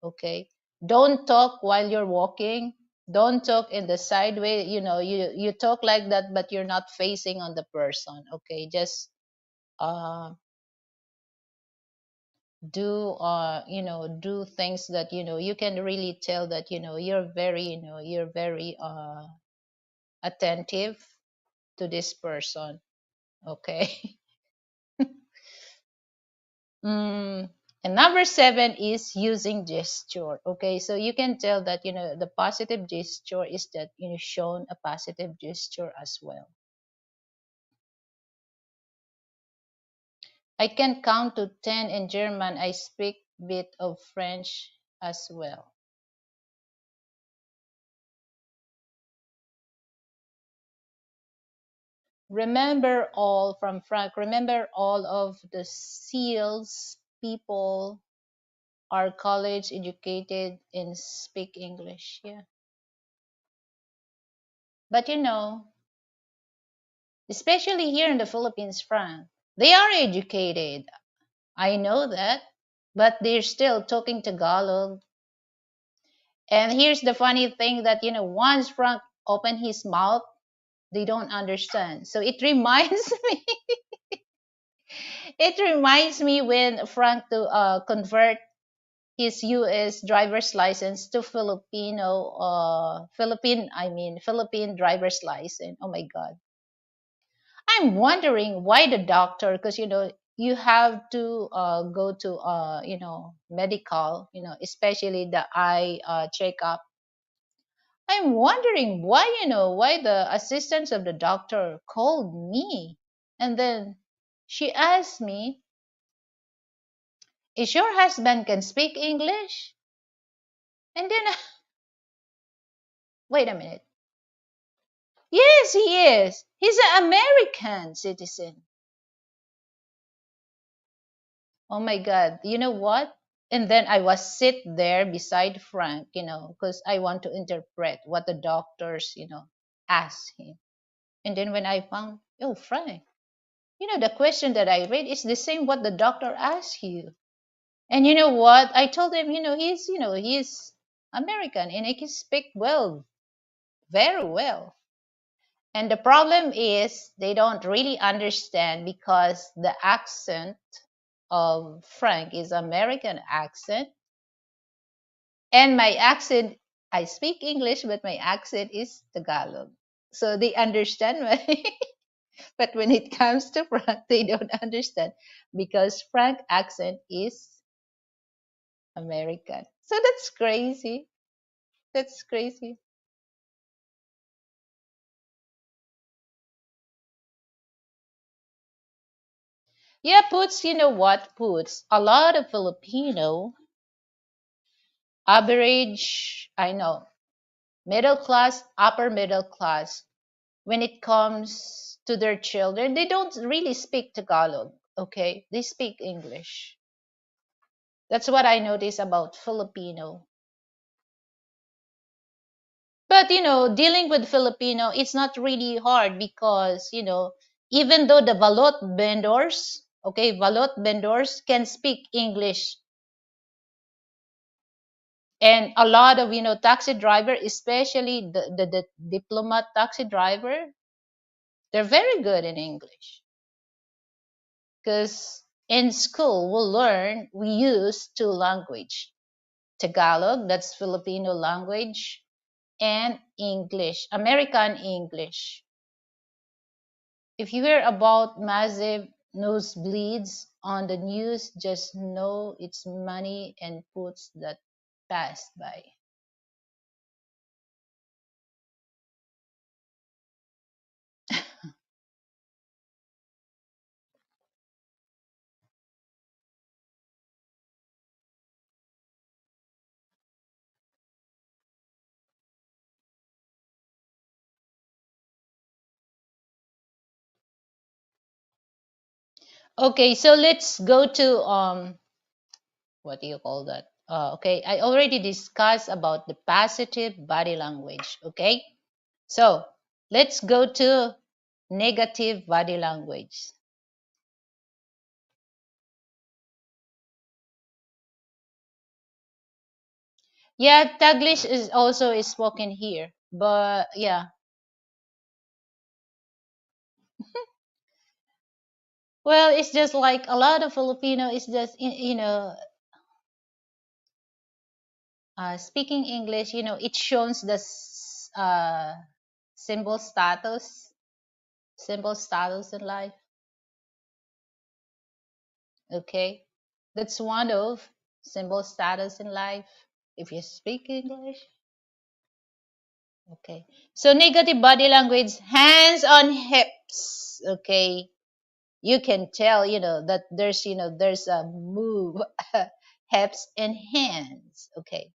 Okay, don't talk while you're walking. Don't talk in the sideway. You talk like that, but you're not facing on the person. Okay, just uh, do things that, you can really tell that, you're very attentive to this person. Okay. mm, and number 7 is using gesture. Okay, so you can tell that, the positive gesture is that, shown a positive gesture as well. I can count to 10 in German. I speak bit of French as well. Remember all of the SEALs people are college educated and speak English. Yeah. But, especially here in the Philippines, Frank, they are educated. I know that. But they're still talking Tagalog. And here's the funny thing that, once Frank opened his mouth, they don't understand. So it reminds me, when Frank to convert his US driver's license to Philippine driver's license. Oh my God. I'm wondering why the doctor, because, you have to go to, medical, especially the eye checkup. I'm wondering why the assistants of the doctor called me. And then she asked me, is your husband can speak English? And then, wait a minute. Yes, he is. He's an American citizen. Oh my God. You know what? And then I was sit there beside Frank, because I want to interpret what the doctors, asked him. And then when I found, oh, Frank, the question that I read is the same what the doctor asked you. And you know what? I told him, he's American and he can speak well, very well. And the problem is they don't really understand because the accent of Frank is American accent, and my accent, I speak English, but my accent is Tagalog. So they understand my, but when it comes to Frank, they don't understand because Frank accent is American. So that's crazy. That's crazy. Yeah, Puts, you know what, Puts? A lot of Filipino, average, I know, middle class, upper middle class, when it comes to their children, they don't really speak Tagalog, okay? They speak English. That's what I notice about Filipino. But, dealing with Filipino, it's not really hard because, even though the balot vendors, okay, balot vendors can speak English, and a lot of, taxi driver, especially the diplomat taxi driver, they're very good in English because in school we use two language, Tagalog, that's Filipino language, and English, American English. If you hear about massive nosebleeds on the news, just know it's money and Puts that passed by. Okay, so let's go to what do you call that? Okay, I already discussed about the positive body language. Okay, so let's go to negative body language. Yeah, Taglish is also spoken here, but yeah, well, it's just like a lot of Filipino is just speaking English. It shows the symbol status, symbol status in life. Okay, that's one of symbol status in life. If you speak English, okay. So negative body language, hands on hips. Okay, you can tell, that there's a move, hips and hands. Okay,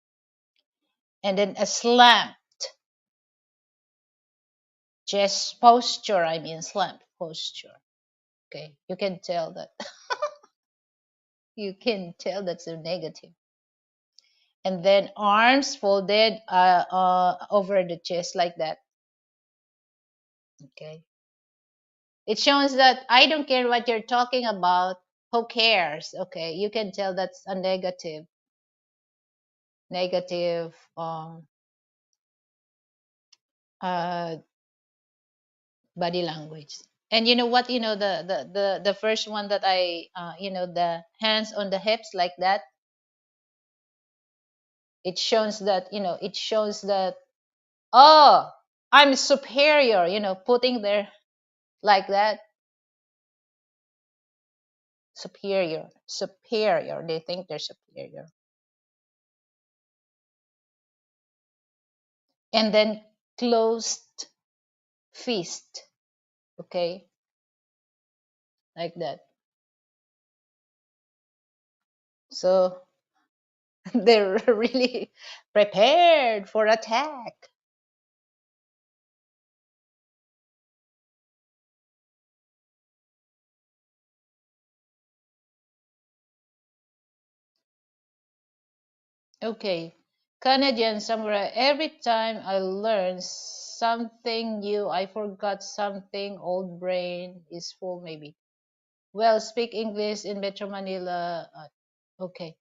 and then a slant chest posture. I mean, slant posture. Okay, you can tell that. You can tell that's a negative. And then arms folded over the chest like that. Okay, it shows that I don't care what you're talking about. Who cares? Okay, you can tell that's a negative uh body language. And you know what, the first one that I the hands on the hips like that, it shows that, oh, I'm superior, putting there like that. Superior, they think they're superior. And then closed fist, okay, like that. So they're really prepared for attack. Okay, Canadian samurai. Every time I learn something new, I forgot something. Old brain is full, maybe. Well, speak English in Metro Manila. Okay.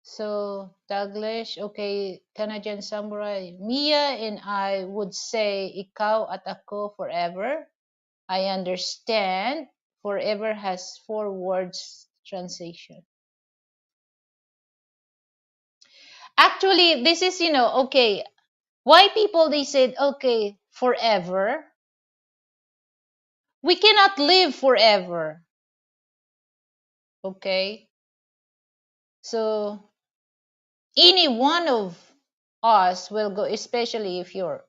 So, Taglish, okay, Canadian samurai. Mia and I would say ikaw at ako forever. I understand. Forever has four words transition. Actually, this is, okay, why people they said, okay, forever. We cannot live forever. Okay. So any one of us will go, especially if you're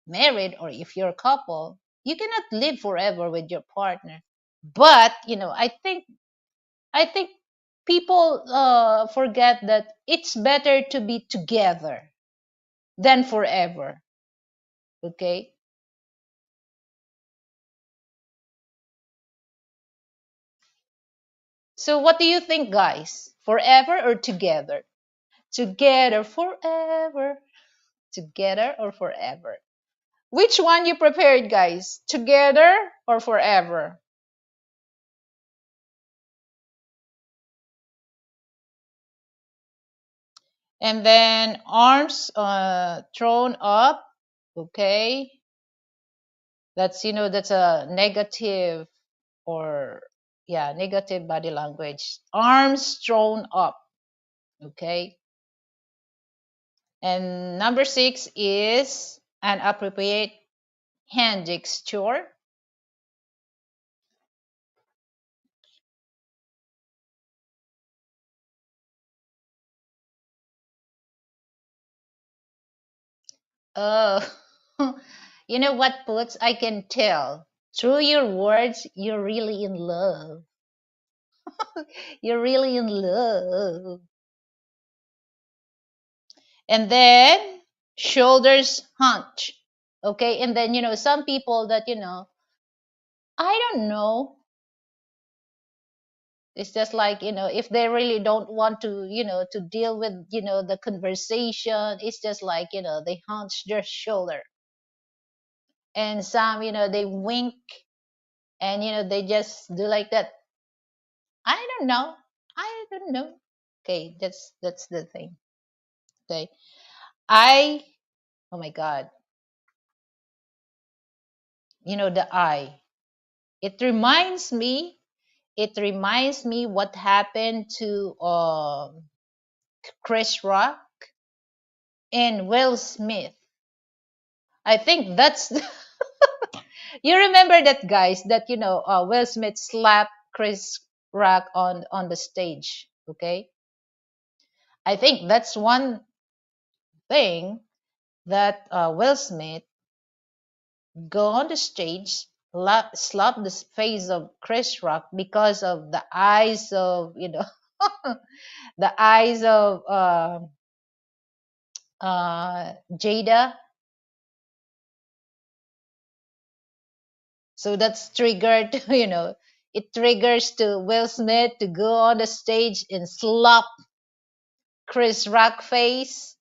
married or if you're a couple, you cannot live forever with your partner. But, I think people forget that it's better to be together than forever. Okay. So what do you think, guys? Forever or together? Together forever. Together or forever? Which one you prepared, guys? Together or forever? And then arms thrown up. Okay. That's a negative, or yeah, negative body language. Arms thrown up. Okay. And number 6 is an appropriate hand gesture. Oh, you know what, Puts? I can tell through your words you're really in love. You're really in love. And then shoulders hunch. Okay. And then, some people that, I don't know. It's just like, if they really don't want to, to deal with, the conversation, it's just like, they hunch their shoulder. And some, they wink, and, they just do like that. I don't know. I don't know. Okay, that's the thing. Okay. I Oh my God. The eye. It reminds me what happened to Chris Rock and Will Smith. I think that's you remember that, guys, that Will Smith slapped Chris Rock on the stage. Okay. I think that's one thing that Will Smith go on the stage, slap the face of Chris Rock because of the eyes of, the eyes of Jada. So that's triggered, it triggers to Will Smith to go on the stage and slap Chris Rock face.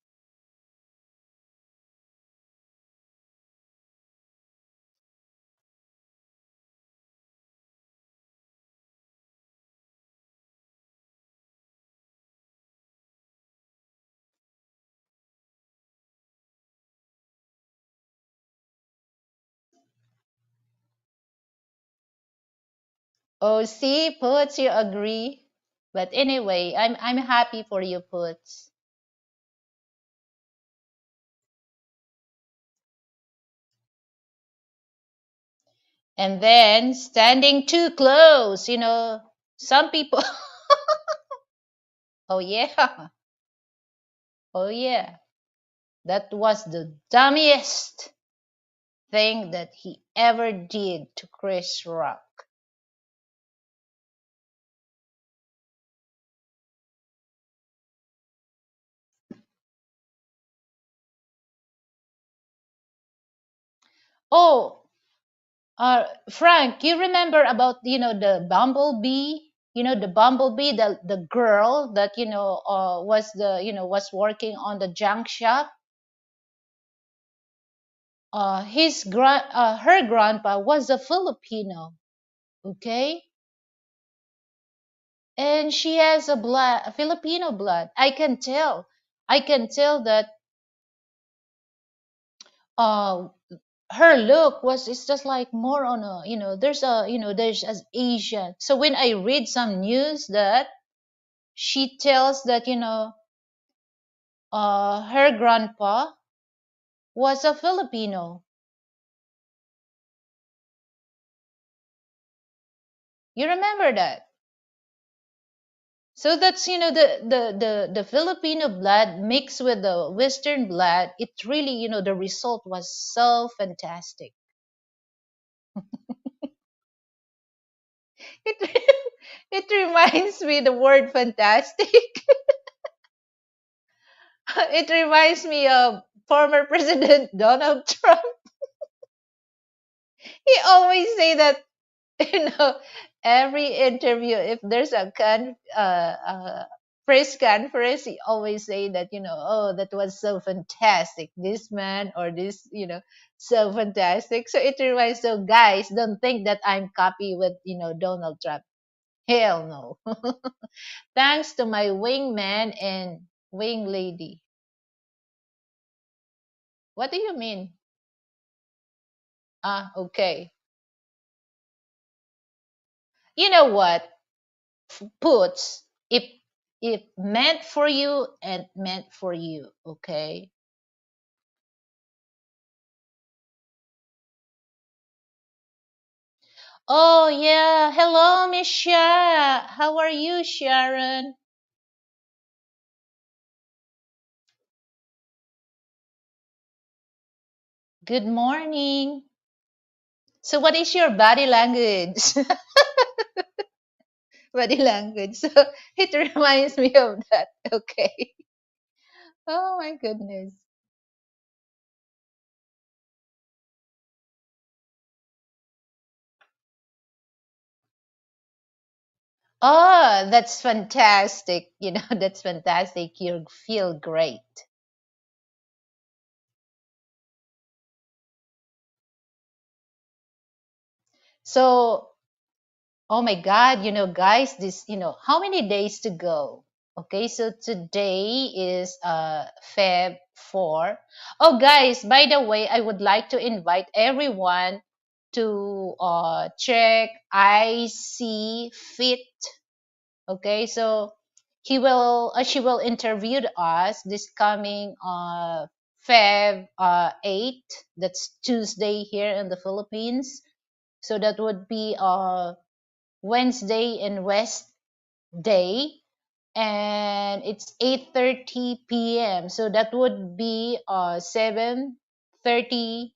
Oh, see, Puts, you agree. But anyway, I'm happy for you, Puts. And then standing too close, some people. Oh yeah. Oh yeah. That was the dummiest thing that he ever did to Chris Rock. Oh, Frank, you remember about the bumblebee? The bumblebee, the girl that was working on the junk shop. Her grandpa was a Filipino. Okay, and she has a Filipino blood. I can tell that uh her look was, it's just like more on a, there's a, there's as Asian. So when I read some news that she tells that, her grandpa was a Filipino. You remember that? So that's, the Filipino blood mixed with the Western blood. It really, the result was so fantastic. It it reminds me the word fantastic. It reminds me of former President Donald Trump. He always say that, you know every interview, if there's a press conference, he always say that, oh, that was so fantastic, this man or this, so fantastic. So it reminds, so guys, don't think that I'm copy with, Donald Trump. Hell no. Thanks to my wingman and wing lady. What do you mean? Ah, okay. You know what? Puts, if meant for you and meant for you, okay? Oh yeah, hello, Miss Shara. How are you, Sharon? Good morning. So what is your body language? Body language. So it reminds me of that. Okay. Oh my goodness. Oh, that's fantastic. That's fantastic. You feel great. So, oh my God, guys, this, how many days to go? Okay, so today is Feb 4. Oh guys, by the way, I would like to invite everyone to check IC Fit. Okay, so she will interview us this coming Feb 8. That's Tuesday here in the Philippines. So that would be Wednesday and West Day, and it's 8:30 p.m. So that would be 7:30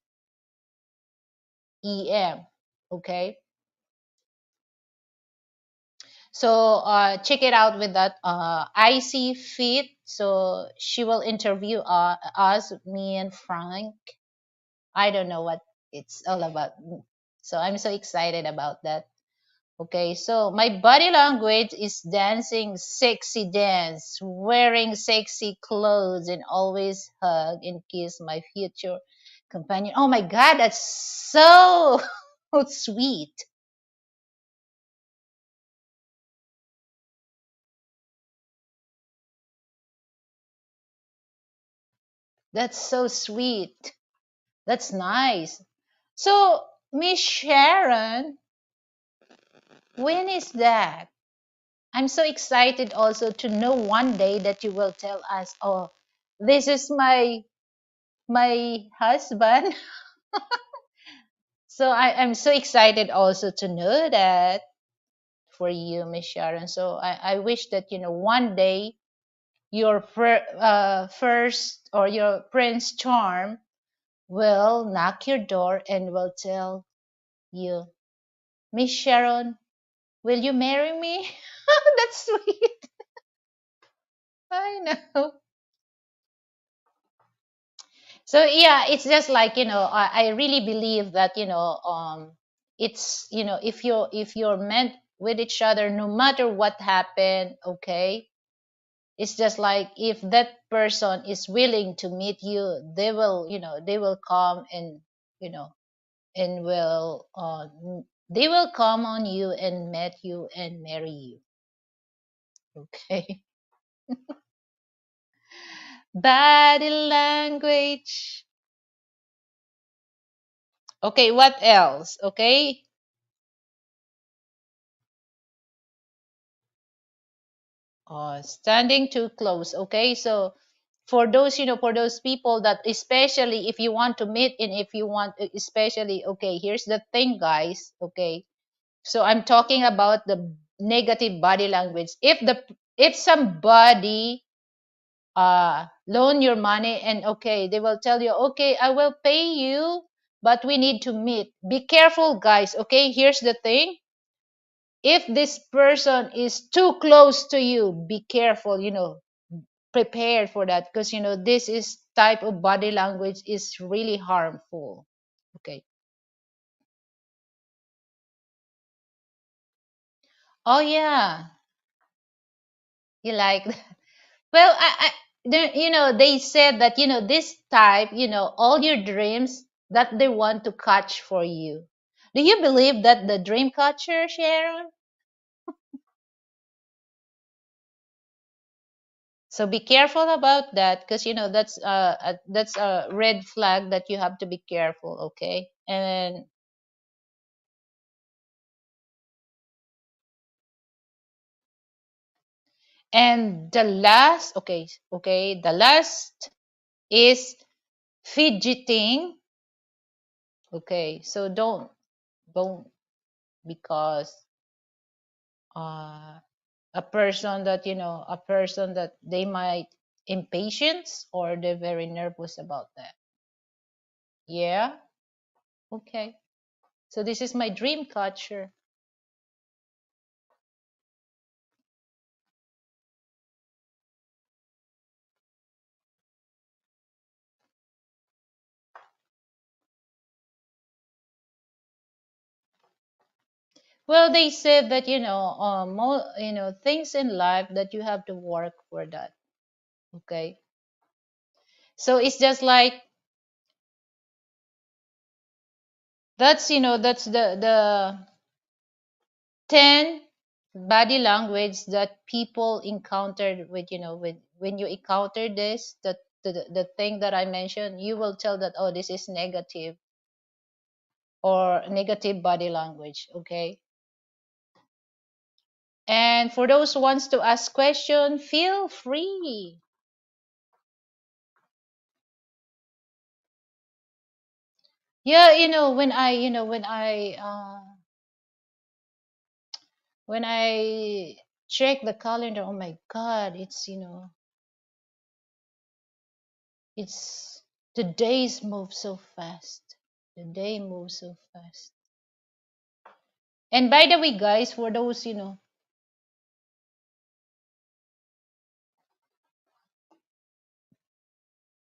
e.m. Okay, so check it out with that IC Fit. So she will interview us, me and Frank. I don't know what it's all about, so I'm so excited about that. Okay, so my body language is dancing sexy dance, wearing sexy clothes, and always hug and kiss my future companion. Oh my God, that's so sweet. That's so sweet. That's nice. So, Miss Sharon, when is that? I'm so excited also to know one day that you will tell us, oh, this is my husband. So I'm so excited also to know that for you, Miss Sharon. So I wish that, one day your first, or your Prince Charm will knock your door and will tell you, Miss Sharon, will you marry me? That's sweet. I know. So yeah, it's just like, I really believe that, it's, if you're meant with each other, no matter what happened, okay, it's just like if that person is willing to meet you, they will come and, you know and will they will come on you and meet you and marry you. Okay. Body language. Okay, what else? Okay. Standing too close. Okay, so for those, for those people that, especially if you want to meet, and if you want, especially, okay, here's the thing, guys. Okay, so I'm talking about the negative body language. If somebody loan your money, and okay, they will tell you, okay, I will pay you, but we need to meet. Be careful, guys. Okay, here's the thing. If this person is too close to you, be careful, prepared for that, because this is type of body language is really harmful. Okay. Oh yeah, you like that. Well, they said that, this type, all your dreams that they want to catch for you. Do you believe that the dream catcher, Sharon? So be careful about that, because that's a red flag that you have to be careful. Okay. And the last, okay, the last is fidgeting. Okay, so don't, because uh a person that they might impatience, or they're very nervous about that. Yeah. Okay, so this is my dream catcher. Well, they said that, things in life that you have to work for that. Okay, so it's just like, that's the 10 body language that people encountered with, with when you encounter this, the thing that I mentioned, you will tell that, oh, this is negative, or negative body language. Okay. And for those who wants to ask question, feel free. Yeah, when I check the calendar, oh my god, it's the days move so fast. The day moves so fast. And by the way, guys, for those,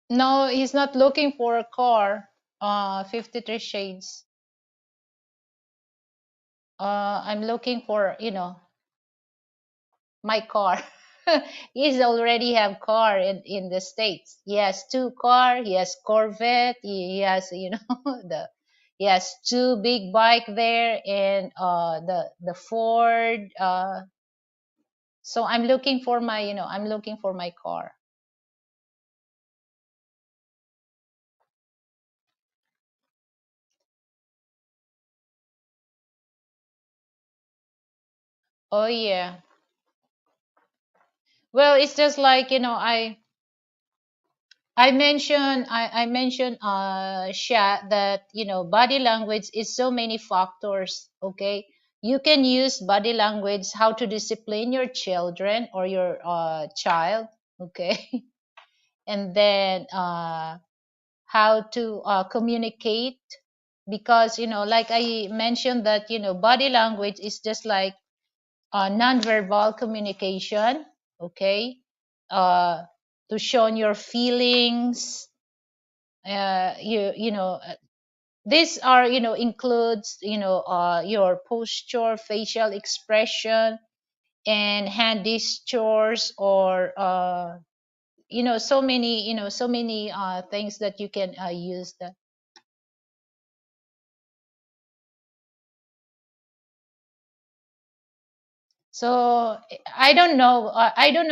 no, he's not looking for a car. 53 Shades. I'm looking for, my car. He's already have car in the States. He has two car. He has Corvette. He has, the he has two big bike there, and the Ford. So I'm looking for my car. Oh yeah. Well, it's just like, I mentioned Sha, that body language is so many factors. Okay, you can use body language how to discipline your children, or your child. Okay, and then how to communicate, because like I mentioned that body language is just like nonverbal communication. Okay, uh, to show your feelings. These are includes your posture, facial expression, and hand gestures, or so many things that you can use that. So I don't know,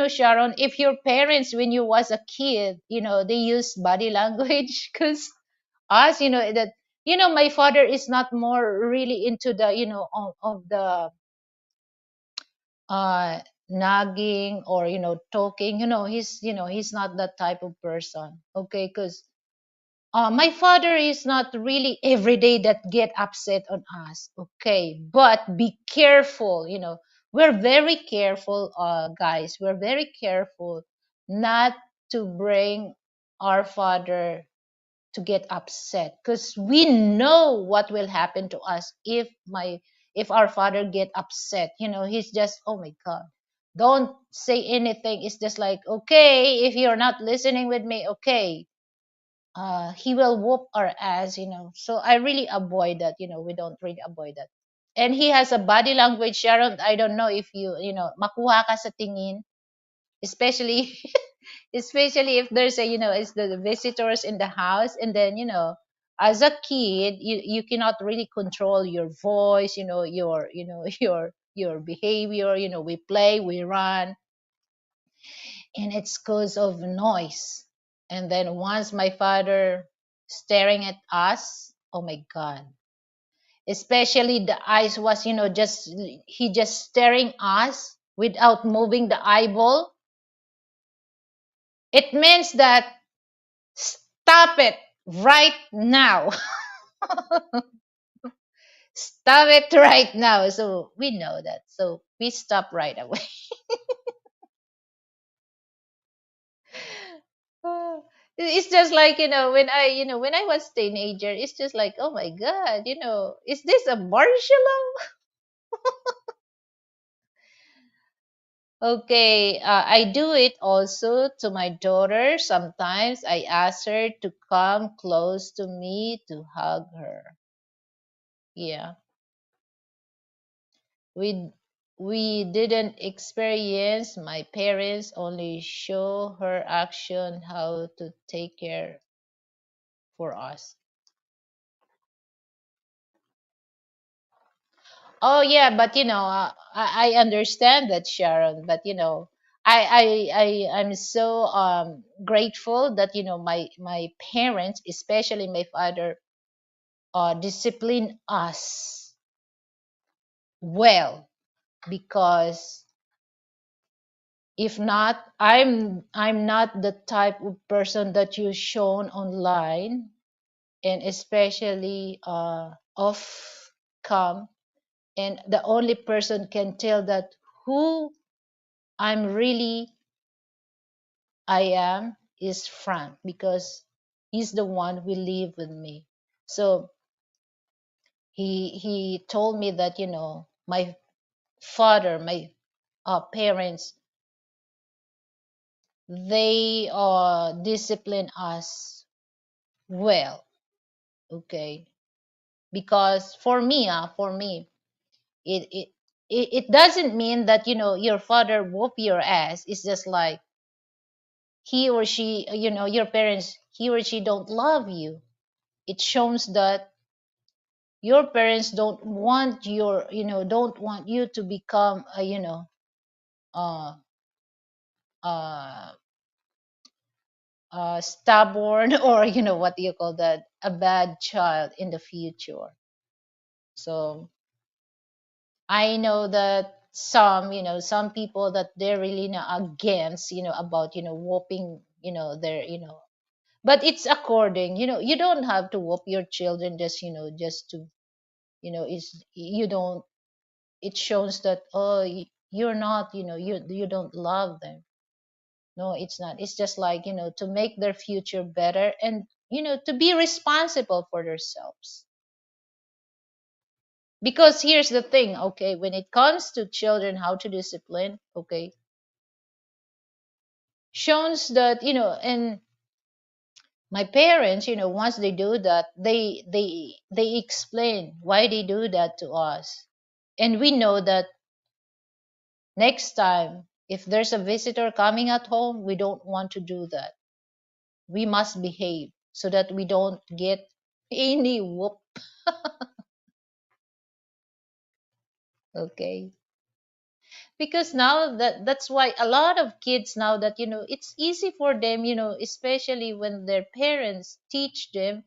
Sharon, if your parents when you was a kid, they use body language, because us, that My father is not more really into the of the uh nagging or talking. He's not that type of person. Okay, because my father is not really every day that get upset on us. Okay, but be careful. We're very careful, guys. We're very careful not to bring our father to get upset, because we know what will happen to us if our father get upset. He's just, oh my god, don't say anything. It's just like, okay, if you're not listening with me, okay, he will whoop our ass. So I really avoid that. We don't really avoid that. And he has a body language, Sharon. I don't know if makuha ka sa tingin, especially especially if there's it's the visitors in the house. And then as a kid, you cannot really control your voice, your behavior. We play, we run, and it's cause of noise. And then once my father staring at us, oh my god, especially the eyes was just he just staring us without moving the eyeball. It means that stop it right now. Stop it right now. So we know that, so we stop right away. It's just like when I was teenager, it's just like, oh my god, is this a marshmallow? Okay, I do it also to my daughter. Sometimes I ask her to come close to me to hug her. Yeah, we we didn't experience. My parents only show her action how to take care for us. Oh yeah, but I understand that, Sharon. But I'm so grateful that my parents, especially my father, discipline us well. Because if not, I'm not the type of person that you shown online, and especially off cam, and the only person can tell that who I'm really I am is Frank, because he's the one who live with me. So he told me that my father, my parents, they discipline us well. Okay, because for me, it it it doesn't mean that your father whoop your ass. It's just like he or she, your parents, he or she don't love you. It shows that your parents don't want you to become a uh, uh, stubborn, or what do you call that, a bad child in the future. So I know that some people that they're really not against about whooping their but it's according. You don't have to whoop your children just to is you don't it shows that, oh, you're not you don't love them. No, it's not. It's just like to make their future better, and to be responsible for themselves. Because here's the thing, okay, when it comes to children, how to discipline, okay, shows that and my parents, once they do that, they explain why they do that to us. And we know that next time, if there's a visitor coming at home, we don't want to do that. We must behave so that we don't get any whoop. Okay. Because now that's why a lot of kids now that it's easy for them, especially when their parents teach them,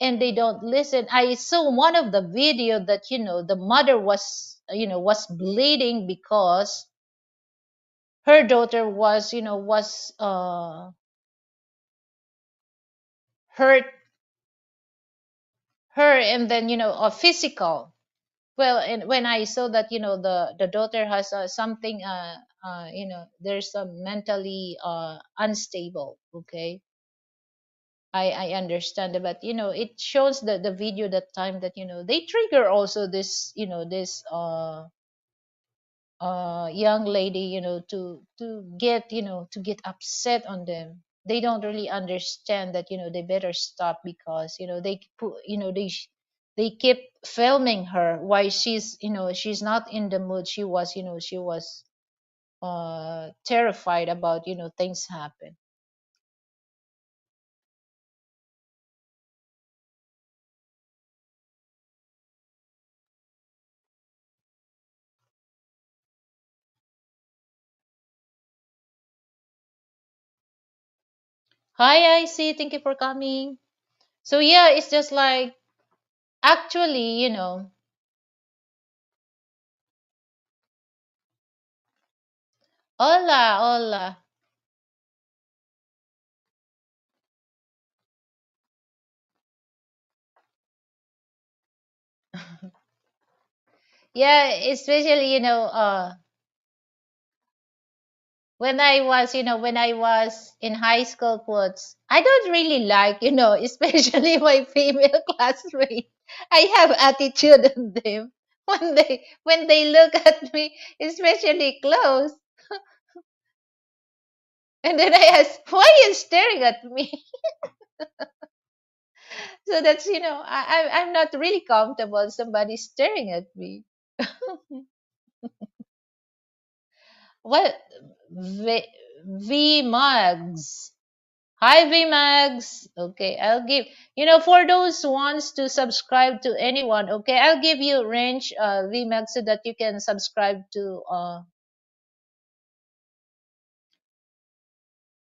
and they don't listen. I saw one of the video that, the mother was, was bleeding because her daughter was, hurt her, and then, a physical. Well, and when I saw that, the daughter has something, there's a mentally unstable. Okay, I understand that, but it shows the video that time that, they trigger also this, this young lady, to get upset on them. They don't really understand that, they better stop, because, they put, they keep filming her while she's, she's not in the mood. She was, she was terrified about, things happen. Hi, I see, thank you for coming. So yeah, it's just like, actually, hola, hola. Yeah, especially, when I was, when I was in high school, puts, I don't really like, especially my female classmate. I have attitude on them when they look at me, especially close, and then I ask, "Why are you staring at me?" So that's, I'm not really comfortable somebody staring at me. What? V, V Mugs. Hi, VMAX. Okay, I'll give, for those who wants to subscribe to anyone, okay, I'll give you range, VMAX, so that you can subscribe to,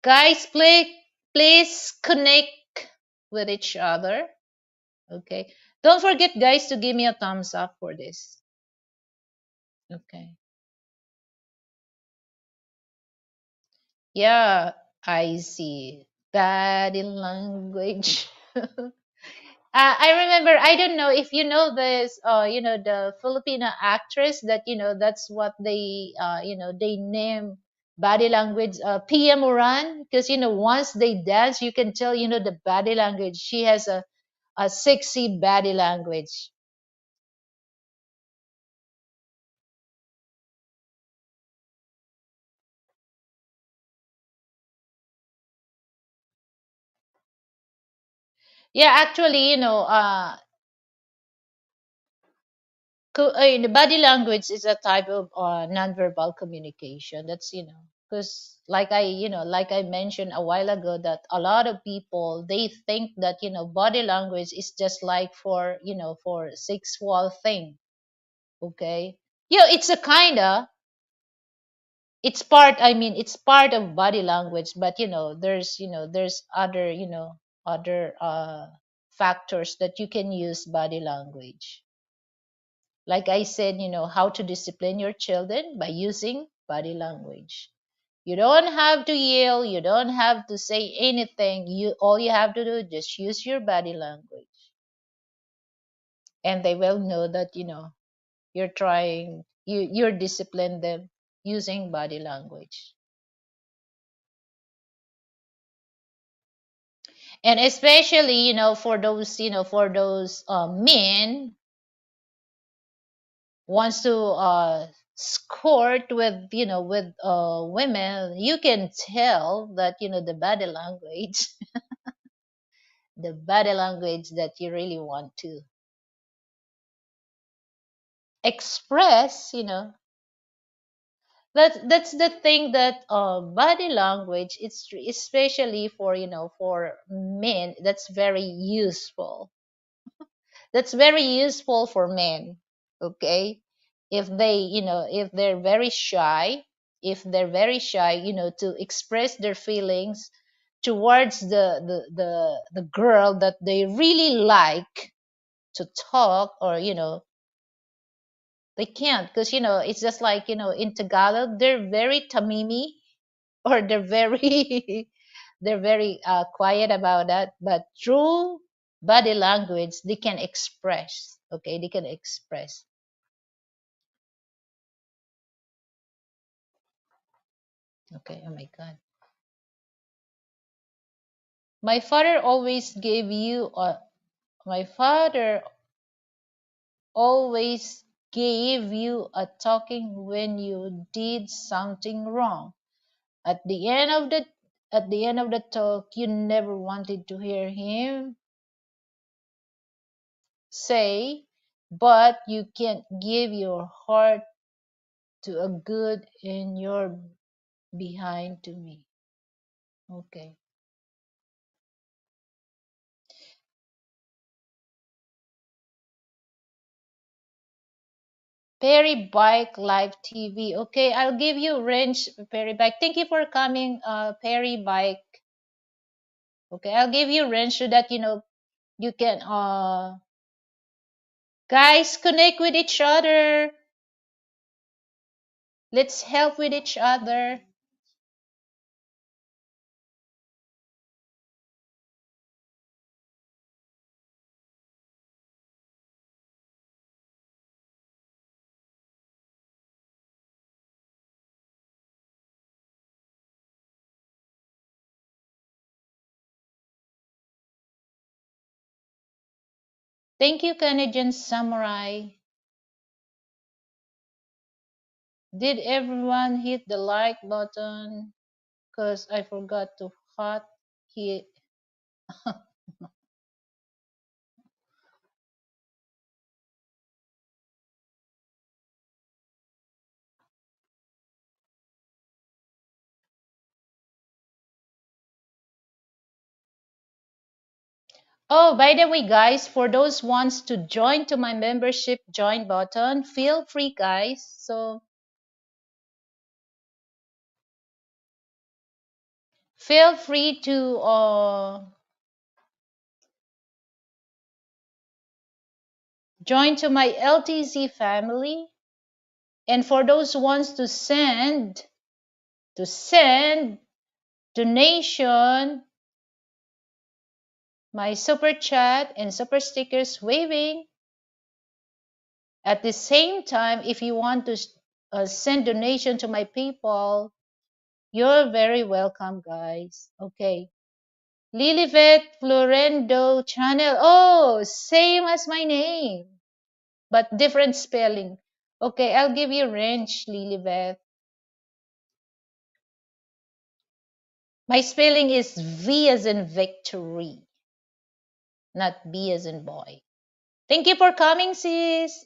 guys, please connect with each other. Okay. Don't forget, guys, to give me a thumbs up for this. Okay. Yeah, I see. Body language. I remember. I don't know if you know this. The Filipino actress that, that's what they, they name body language. Pia Moran, because, once they dance, you can tell, the body language. She has a sexy body language. Yeah, actually, the body language is a type of nonverbal communication. That's, because like I mentioned a while ago, that a lot of people, they think that, body language is just like for, for sexual thing. Okay, it's a kinda, it's part, I mean, it's part of body language, but, there's other, other factors that you can use body language. Like I said, how to discipline your children by using body language. You don't have to yell, you don't have to say anything. All you have to do is just use your body language. And they will know that, you're discipline them using body language. And especially, for those men wants to court with, with women, you can tell that, the body language, the body language that you really want to express, that's the thing, that body language, it's especially for, for men, that's very useful. That's very useful for men. Okay, if they, if they're very shy, to express their feelings, towards the girl that they really like to talk, or they can't, because it's just like, in Tagalog they're very tamimi, or they're very they're very quiet about that, but through body language they can express. Okay, they can express. Okay, oh my god. My father always gave you a my father always gave you a talking when you did something wrong. At the end of the talk, you never wanted to hear him say, but you can't give your heart to a good in your behind to me. Okay. Perry Bike Live TV. Okay, I'll give you range, Perry Bike. Thank you for coming, Perry Bike. Okay, I'll give you range so that you can guys connect with each other. Let's help with each other. Thank you, Canadian Samurai. Did everyone hit the like button? Because I forgot to hot hit. Oh, by the way, guys, for those wants to join to my membership join button, feel free, guys. So feel free to join to my LTZ family. And for those wants to send donation, my super chat and super stickers waving. At the same time, if you want to send donation to my PayPal, you're very welcome, guys. Okay. Lilibet Florendo channel. Oh, same as my name, but different spelling. Okay, I'll give you range, Lilibet. My spelling is V as in victory, not B as in boy. Thank you for coming, sis.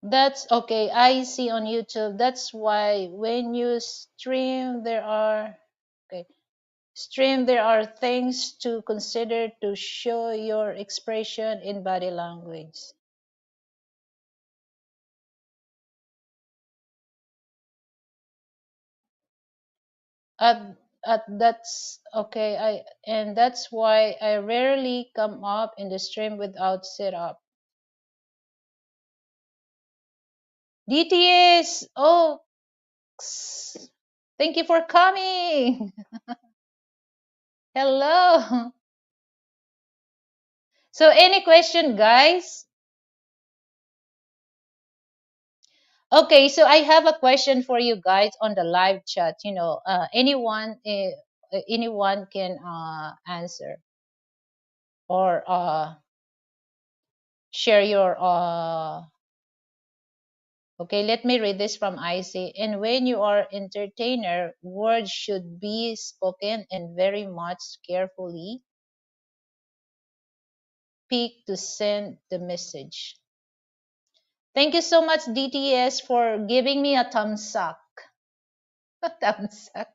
That's okay. I see on YouTube. That's why when you stream, there are things to consider to show your expression in body language. At, that's okay. That's why I rarely come up in the stream without setup. DTS. Oh, thank you for coming. Hello. So, any question, guys? Okay, so I have a question for you guys on the live chat. Anyone can answer, or share your okay, let me read this from IC. And when you are entertainer, words should be spoken and very much carefully. pick to send the message. Thank you so much, DTS, for giving me a thumbs up. A thumbs up.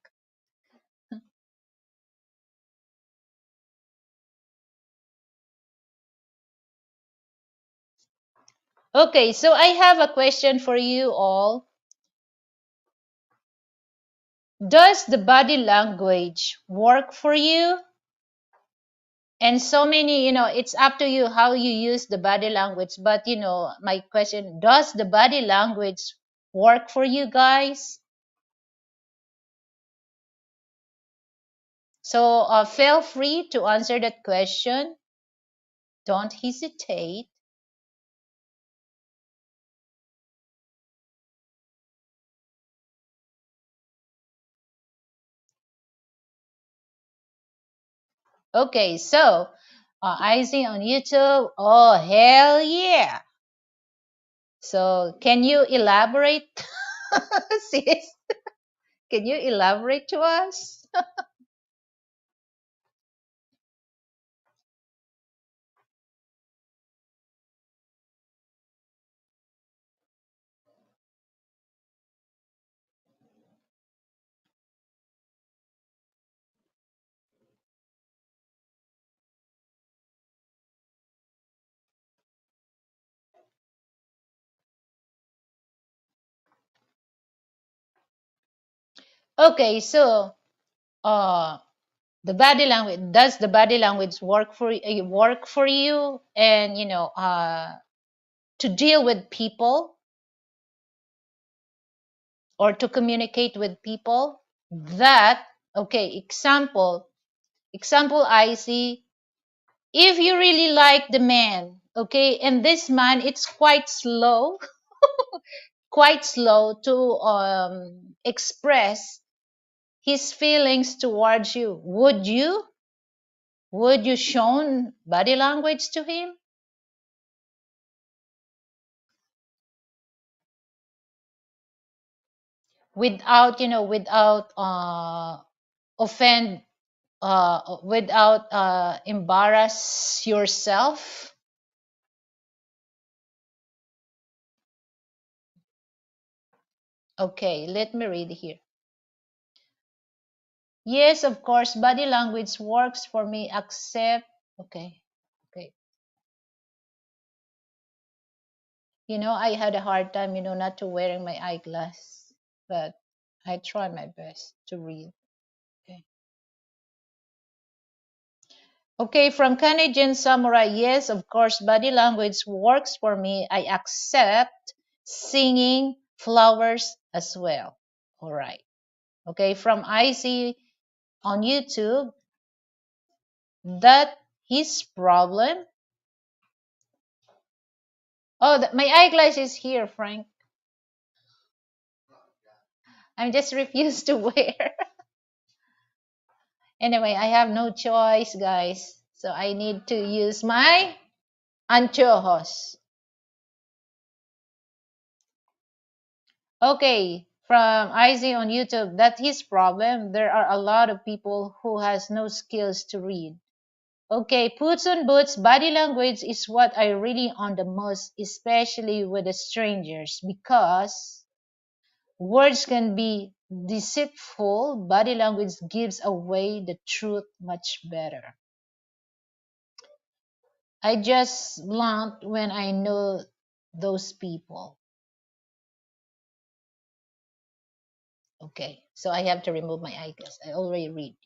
Okay, so I have a question for you all. Does the body language work for you? And so many, it's up to you how you use the body language. But, my question, does the body language work for you guys? So feel free to answer that question. Don't hesitate. Okay, so I see on YouTube. Oh, hell yeah. So can you elaborate, sis? Can you elaborate to us? Okay, so uh, the body language work for you, and to deal with people or to communicate with people? That okay, example I see, if you really like the man, okay, and this man, it's quite slow to express his feelings towards you, would you shown body language to him without offend, without embarrass yourself? Okay, let me read here. Yes, of course, body language works for me, except, okay, okay. I had a hard time, not to wearing my eyeglass, but I try my best to read. Okay. Okay, from Canadian Samurai, yes, of course, body language works for me. I accept singing flowers as well. All right. Okay, from Icy on YouTube, that his problem. Oh, my eyeglass is here, Frank. I'm just refused to wear. Anyway, I have no choice, guys. So I need to use my anteojos. Okay, from Izzy on YouTube, that's his problem. There are a lot of people who has no skills to read. Okay, puts on boots, body language is what I really on the most, especially with the strangers, because words can be deceitful. Body language gives away the truth much better. I just blunt when I know those people. Okay, so I have to remove my eyeglass. I already read.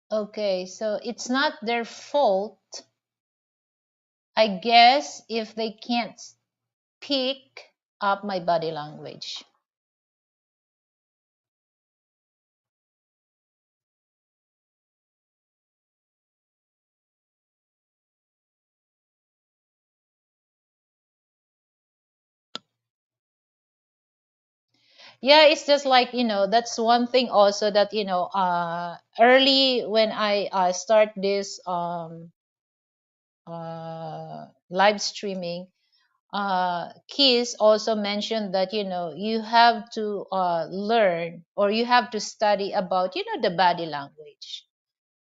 Okay, so it's not their fault, I guess, if they can't pick up my body language. Yeah, it's just like, that's one thing also that, early when I start this live streaming, Keys also mentioned that, you have to learn, or you have to study about, the body language.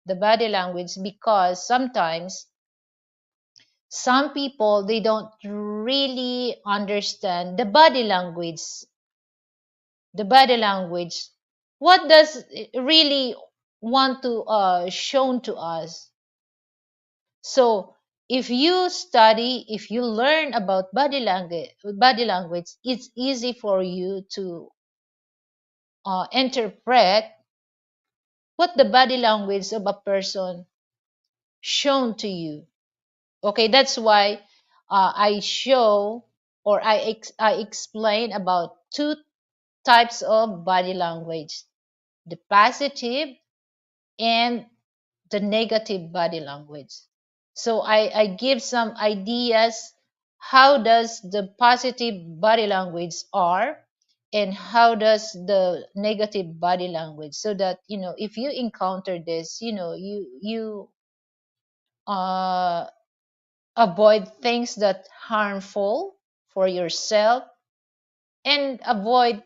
The body language, because sometimes some people, they don't really understand the body language. What does it really want to shown to us? So if you learn about body language, it's easy for you to interpret what the body language of a person shown to you. Okay, that's why I show, or I explain about two types of body language: the positive and the negative body language. So I give some ideas how does the positive body language are, and how does the negative body language, so that, if you encounter this, you uh, avoid things that harmful for yourself, and avoid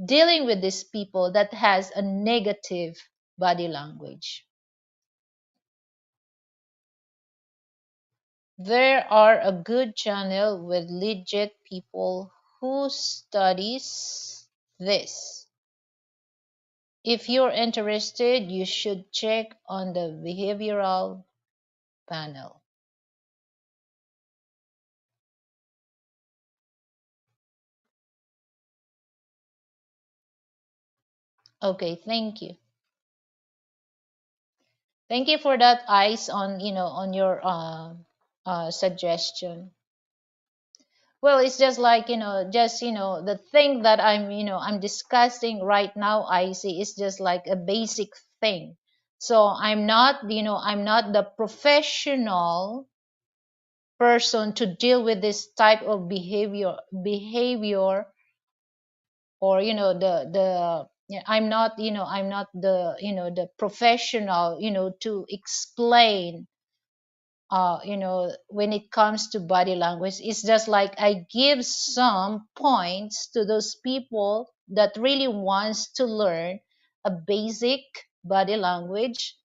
dealing with these people that has a negative body language. There are a good channel with legit people who studies this. If you're interested, you should check on the behavioral panel. Okay, thank you. Thank you for that, eyes on, on your suggestion. Well, it's just like, the thing that I'm discussing right now, I see, is just like a basic thing. So I'm not the professional person to deal with this type of behavior, or yeah, I'm not the professional, to explain, when it comes to body language. It's just like I give some points to those people that really wants to learn a basic body language,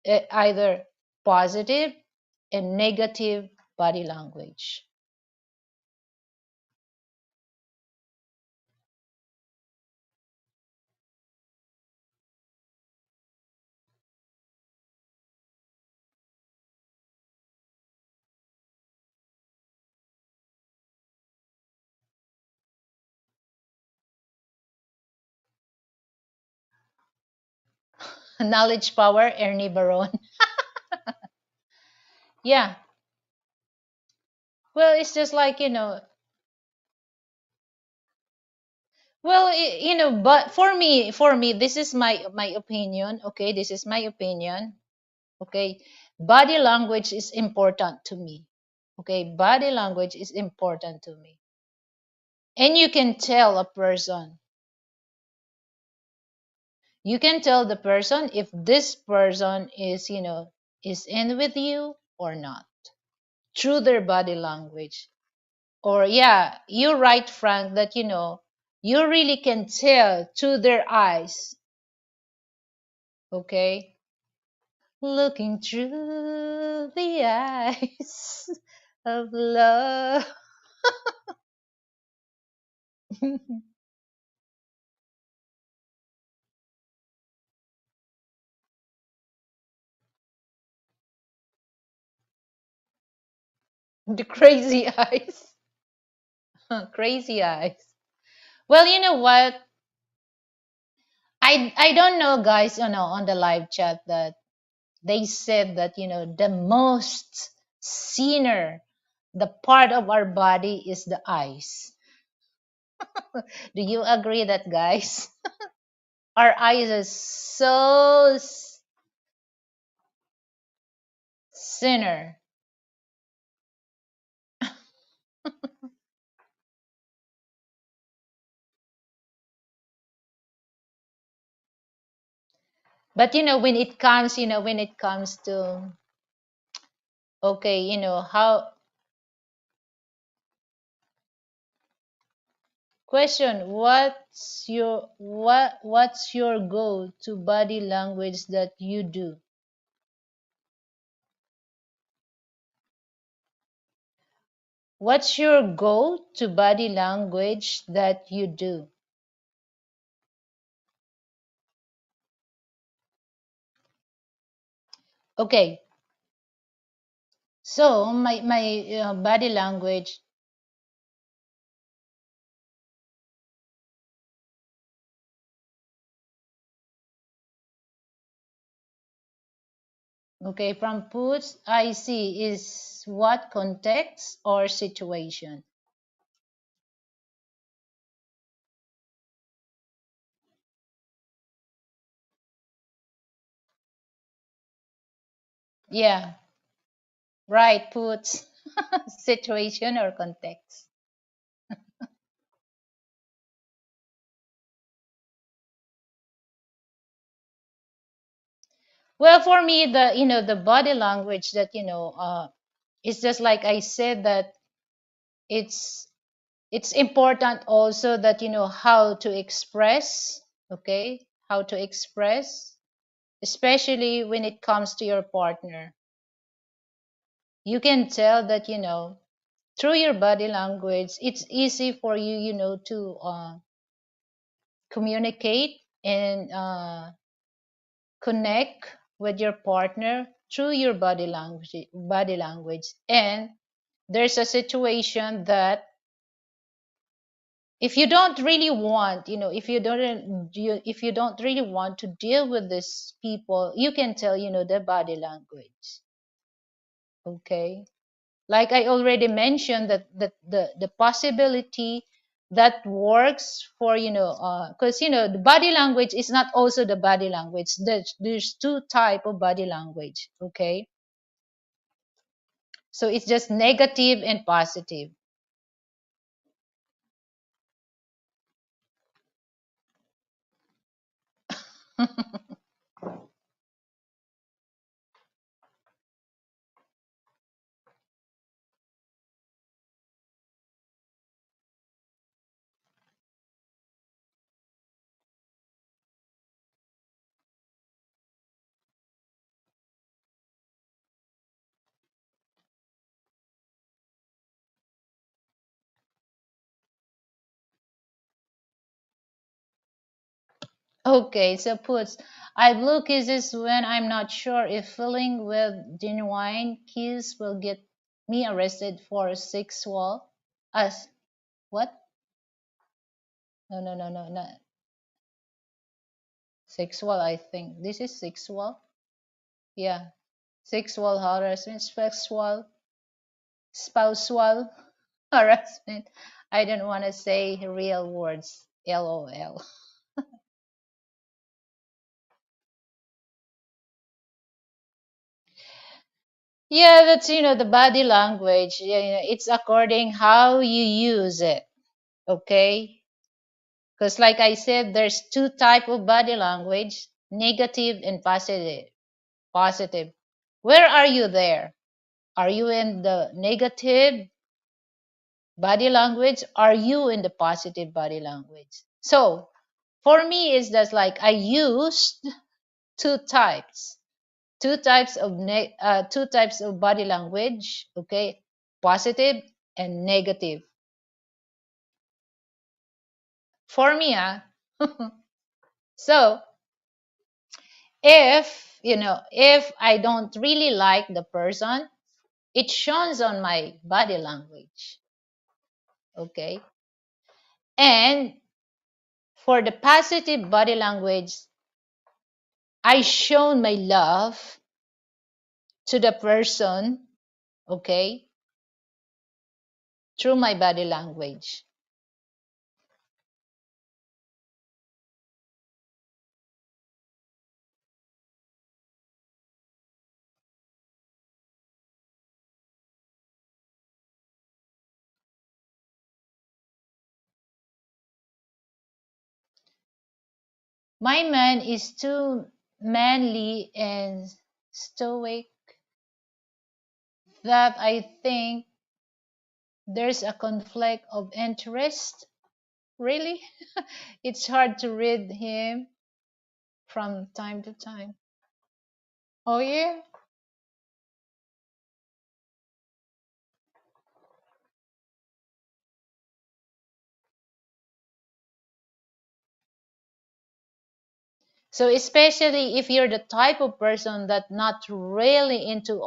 either positive and negative body language. Knowledge power, Ernie Baron. Yeah. Well, it's just like, well, but for me, this is my opinion. Okay, this is my opinion. Okay, body language is important to me. Okay, body language is important to me. And you can tell the person if this person is in with you or not, through their body language. Or yeah, you're right, Frank, that you really can tell through their eyes. Okay, looking through the eyes of love. The crazy eyes. Crazy eyes. Well, you know what? I don't know, guys, on the live chat, that they said that, the most sinner, the part of our body is the eyes. Do you agree that, guys? Our eyes are so sinner. But when it comes to, okay, how question, what's your go to body language that you do? What's your go to body language that you do? Okay, so my body language. Okay, from puts I see is what context or situation? Yeah, right, puts situation or context. Well, for me, the body language that it's just like I said that it's it's important also that how to express, okay, how to express, especially when it comes to your partner. You can tell that through your body language, it's easy for you, to communicate and connect with your partner through your body language. And there's a situation that if you don't really want, if you don't really want to deal with these people, you can tell the body language. Okay, like I already mentioned, that the possibility that works for because the body language is not also the body language. There's two type of body language. Okay, so it's just negative and positive. Okay, so puts I blue kisses when I'm not sure if filling with genuine kiss will get me arrested for sexual as what? No, no, no, no, no. Sexual, I think. This is sexual. Yeah. Sexual harassment, spousal harassment. I don't want to say real words. LOL. Yeah, that's the body language. Yeah, it's according how you use it. Okay? Because like I said, there's two type of body language, negative and positive. Positive. Where are you there? Are you in the negative body language? Are you in the positive body language? So for me, it's just like I used two types, two types of body language. Okay, positive and negative. For me, so if I don't really like the person, it shows on my body language. Okay, and for the positive body language, I shown my love to the person, okay, through my body language. My man is too. manly and stoic that I think there's a conflict of interest. Really? It's hard to read him from time to time. Oh, yeah? So, especially if you're the type of person that not really into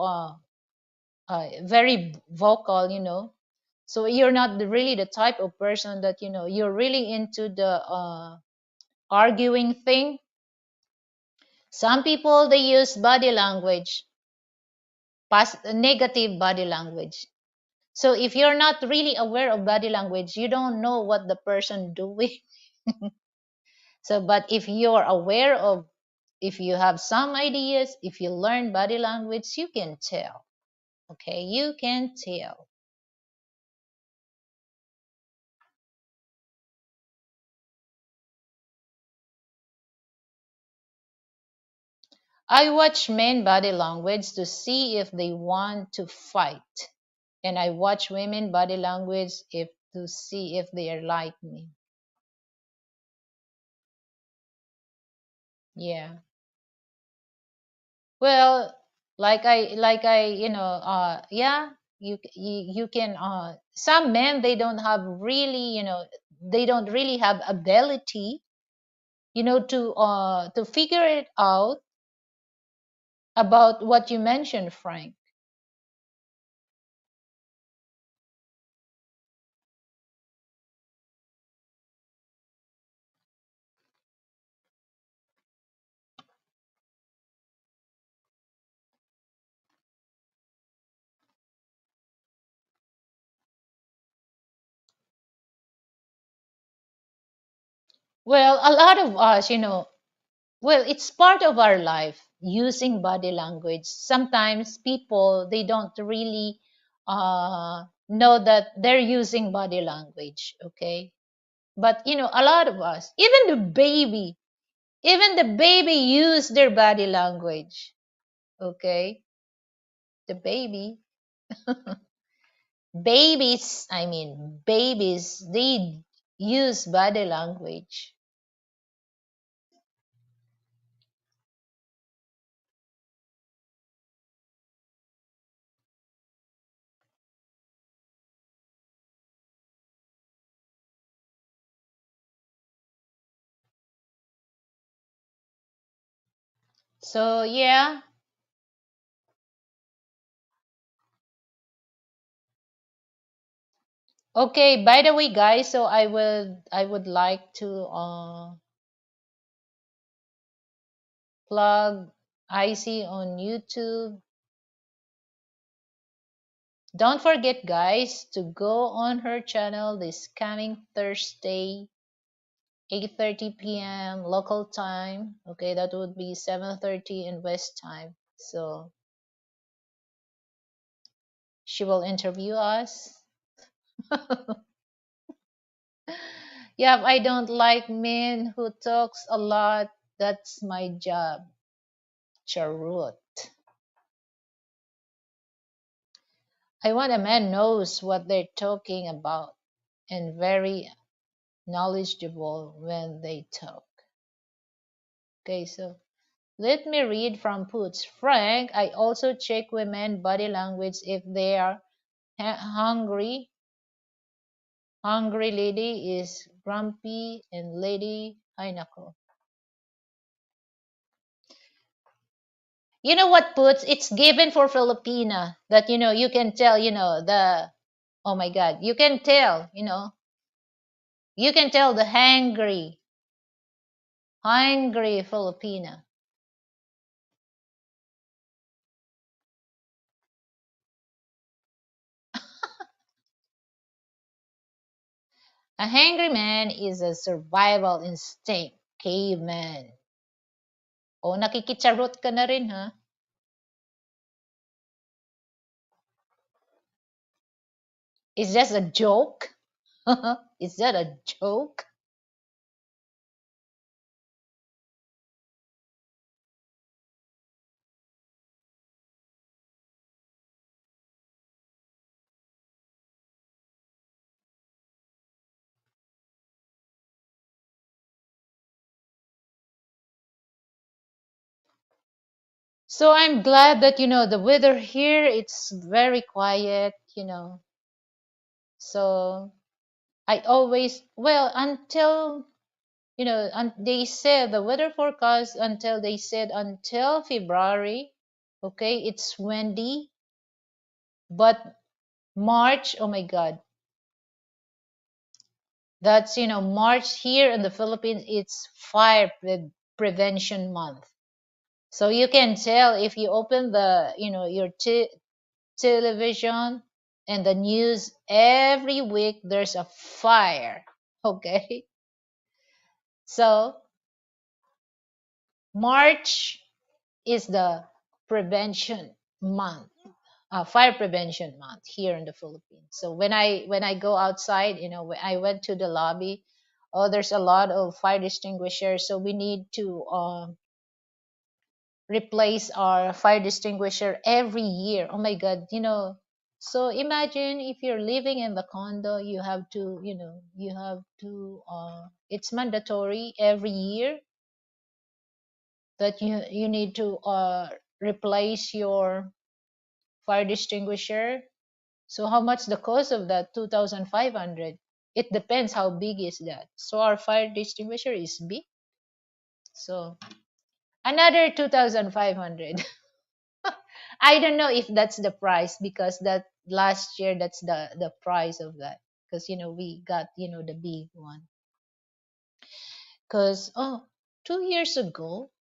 very vocal, so you're not really the type of person that, you're really into the arguing thing. Some people, they use body language, negative body language. So if you're not really aware of body language, you don't know what the person doing. So, but if you're aware of, if you have some ideas, if you learn body language, you can tell. Okay, you can tell. I watch men body language to see if they want to fight. And I watch women body language if to see if they are like me. Yeah. Well, yeah, you can some men, they don't have really, they don't really have ability, to figure it out about what you mentioned, Frank. Well, a lot of us, well, it's part of our life using body language. Sometimes people, they don't really know that they're using body language, okay? But a lot of us, even the baby use their body language, okay? The baby, babies, they use body language. So yeah. Okay, by the way, guys, so I would like to plug IC on YouTube. Don't forget, guys, to go on her channel this coming Thursday, 8:30 p.m. local time. Okay, that would be 7:30 in West time. So she will interview us. Yeah, I don't like men who talks a lot. That's my job. Charut. I want a man knows what they're talking about and very knowledgeable when they talk. Okay, so let me read from Poots. Frank, I also check women body language if they are hungry. Hungry lady is grumpy and lady Hinako. You know what, Poots? It's given for Filipina that you can tell, the oh my god, you can tell the hungry Filipina. A hungry man is a survival instinct, caveman. O nakikicharot ka na rin, ha? Is that a joke? Is that a joke? So I'm glad that the weather here it's very quiet. So I always, well, until they said the weather forecast, until they said until February, okay, it's windy, but March, oh my God, that's March here in the Philippines, it's prevention month. So you can tell if you open the your television and the news every week, there's a fire. Okay, so March is the prevention month, fire prevention month here in the Philippines. So when I go outside, when I went to the lobby, oh, there's a lot of fire extinguishers. So we need to replace our fire extinguisher every year. Oh my God, So imagine if you're living in the condo, you have to, it's mandatory every year that you need to replace your fire extinguisher. So how much the cost of that? 2,500. It depends how big is that. So our fire extinguisher is big. So another 2,500. I don't know if that's the price, because that last year that's the price of that, because we got the big one. Because 2 years ago,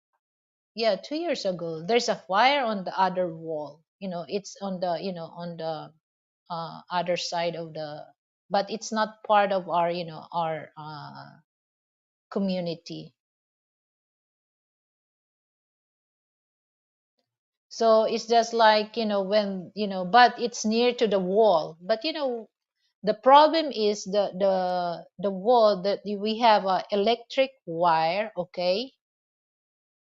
yeah, 2 years ago, there's a fire on the other wall. It's on the other side of the, but it's not part of our our community. So it's just like when but it's near to the wall. But the problem is the wall that we have a electric wire. Okay,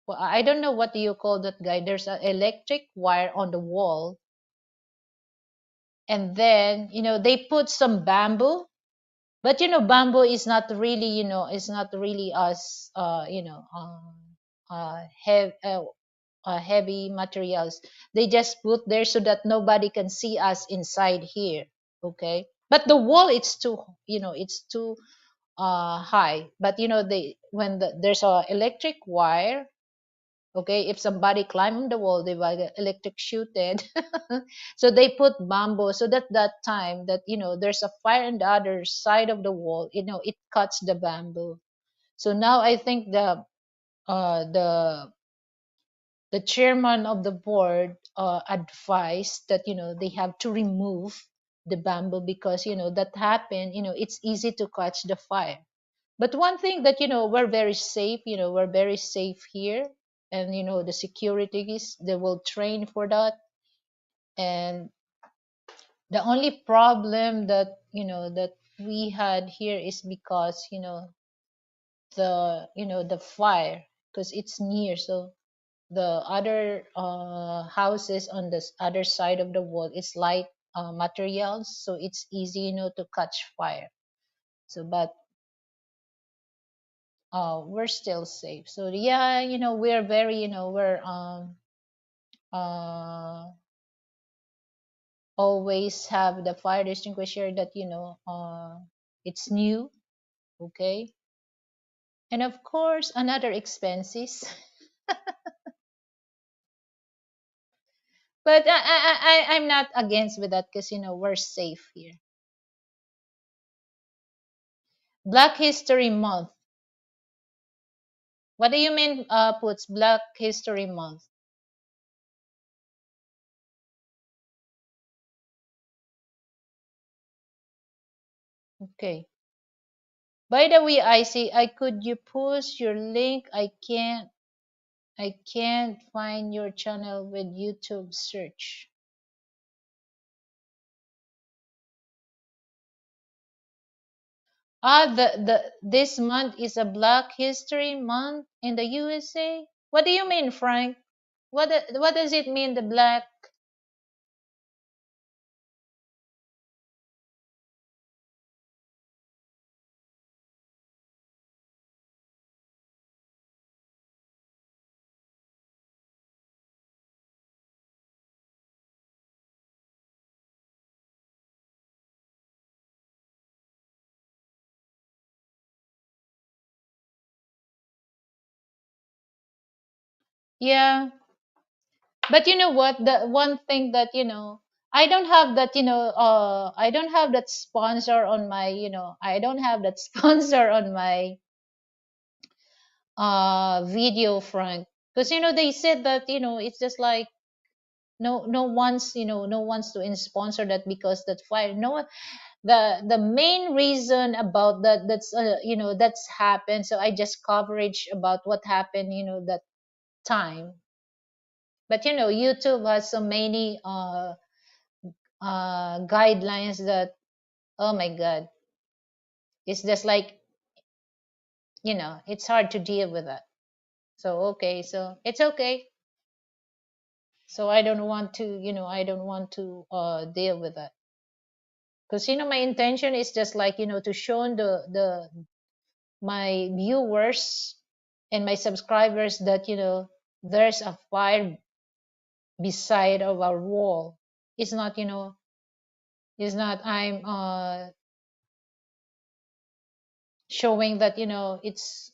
well, I don't know what do you call that, guy. There's an electric wire on the wall, and then they put some bamboo. But bamboo is not really is not really as heavy materials. They just put there so that nobody can see us inside here. Okay, but the wall, it's too it's too high. But they when there's a electric wire. Okay, if somebody climb on the wall, they will get electrocuted. So they put bamboo so that time that there's a fire on the other side of the wall, it cuts the bamboo. So now I think uh the the chairman of the board advised that they have to remove the bamboo, because that happened, it's easy to catch the fire. But one thing that we're very safe, we're very safe here. And the securities, they will train for that. And the only problem that that we had here is because the fire, because it's near. So the other houses on the other side of the wall is light materials, so it's easy to catch fire. So but we're still safe. So yeah, we're very we're uh always have the fire extinguisher that it's new. Okay, and of course another expenses. But I'm not against with that, because we're safe here. Black History Month. What do you mean, puts Black History Month? Okay. By the way, I see. I could you post your link? I can't find your channel with YouTube search. The this month is a Black History Month in the USA. What do you mean, Frank? What does it mean, the Black? Yeah. But you know what? The one thing that, I don't have that, I don't have that sponsor on my, I don't have that sponsor on my video, Frank. Because, they said that, it's just like no one's to sponsor that because that fire. No, the main reason about that, that's happened. So I just coverage about what happened, that time. But YouTube has so many guidelines that, oh my god, it's just like, it's hard to deal with that. So okay, so it's okay. So I don't want to deal with that. Because my intention is just like, to show the my viewers and my subscribers that, there's a fire beside of our wall. It's not, it's not I'm showing that, it's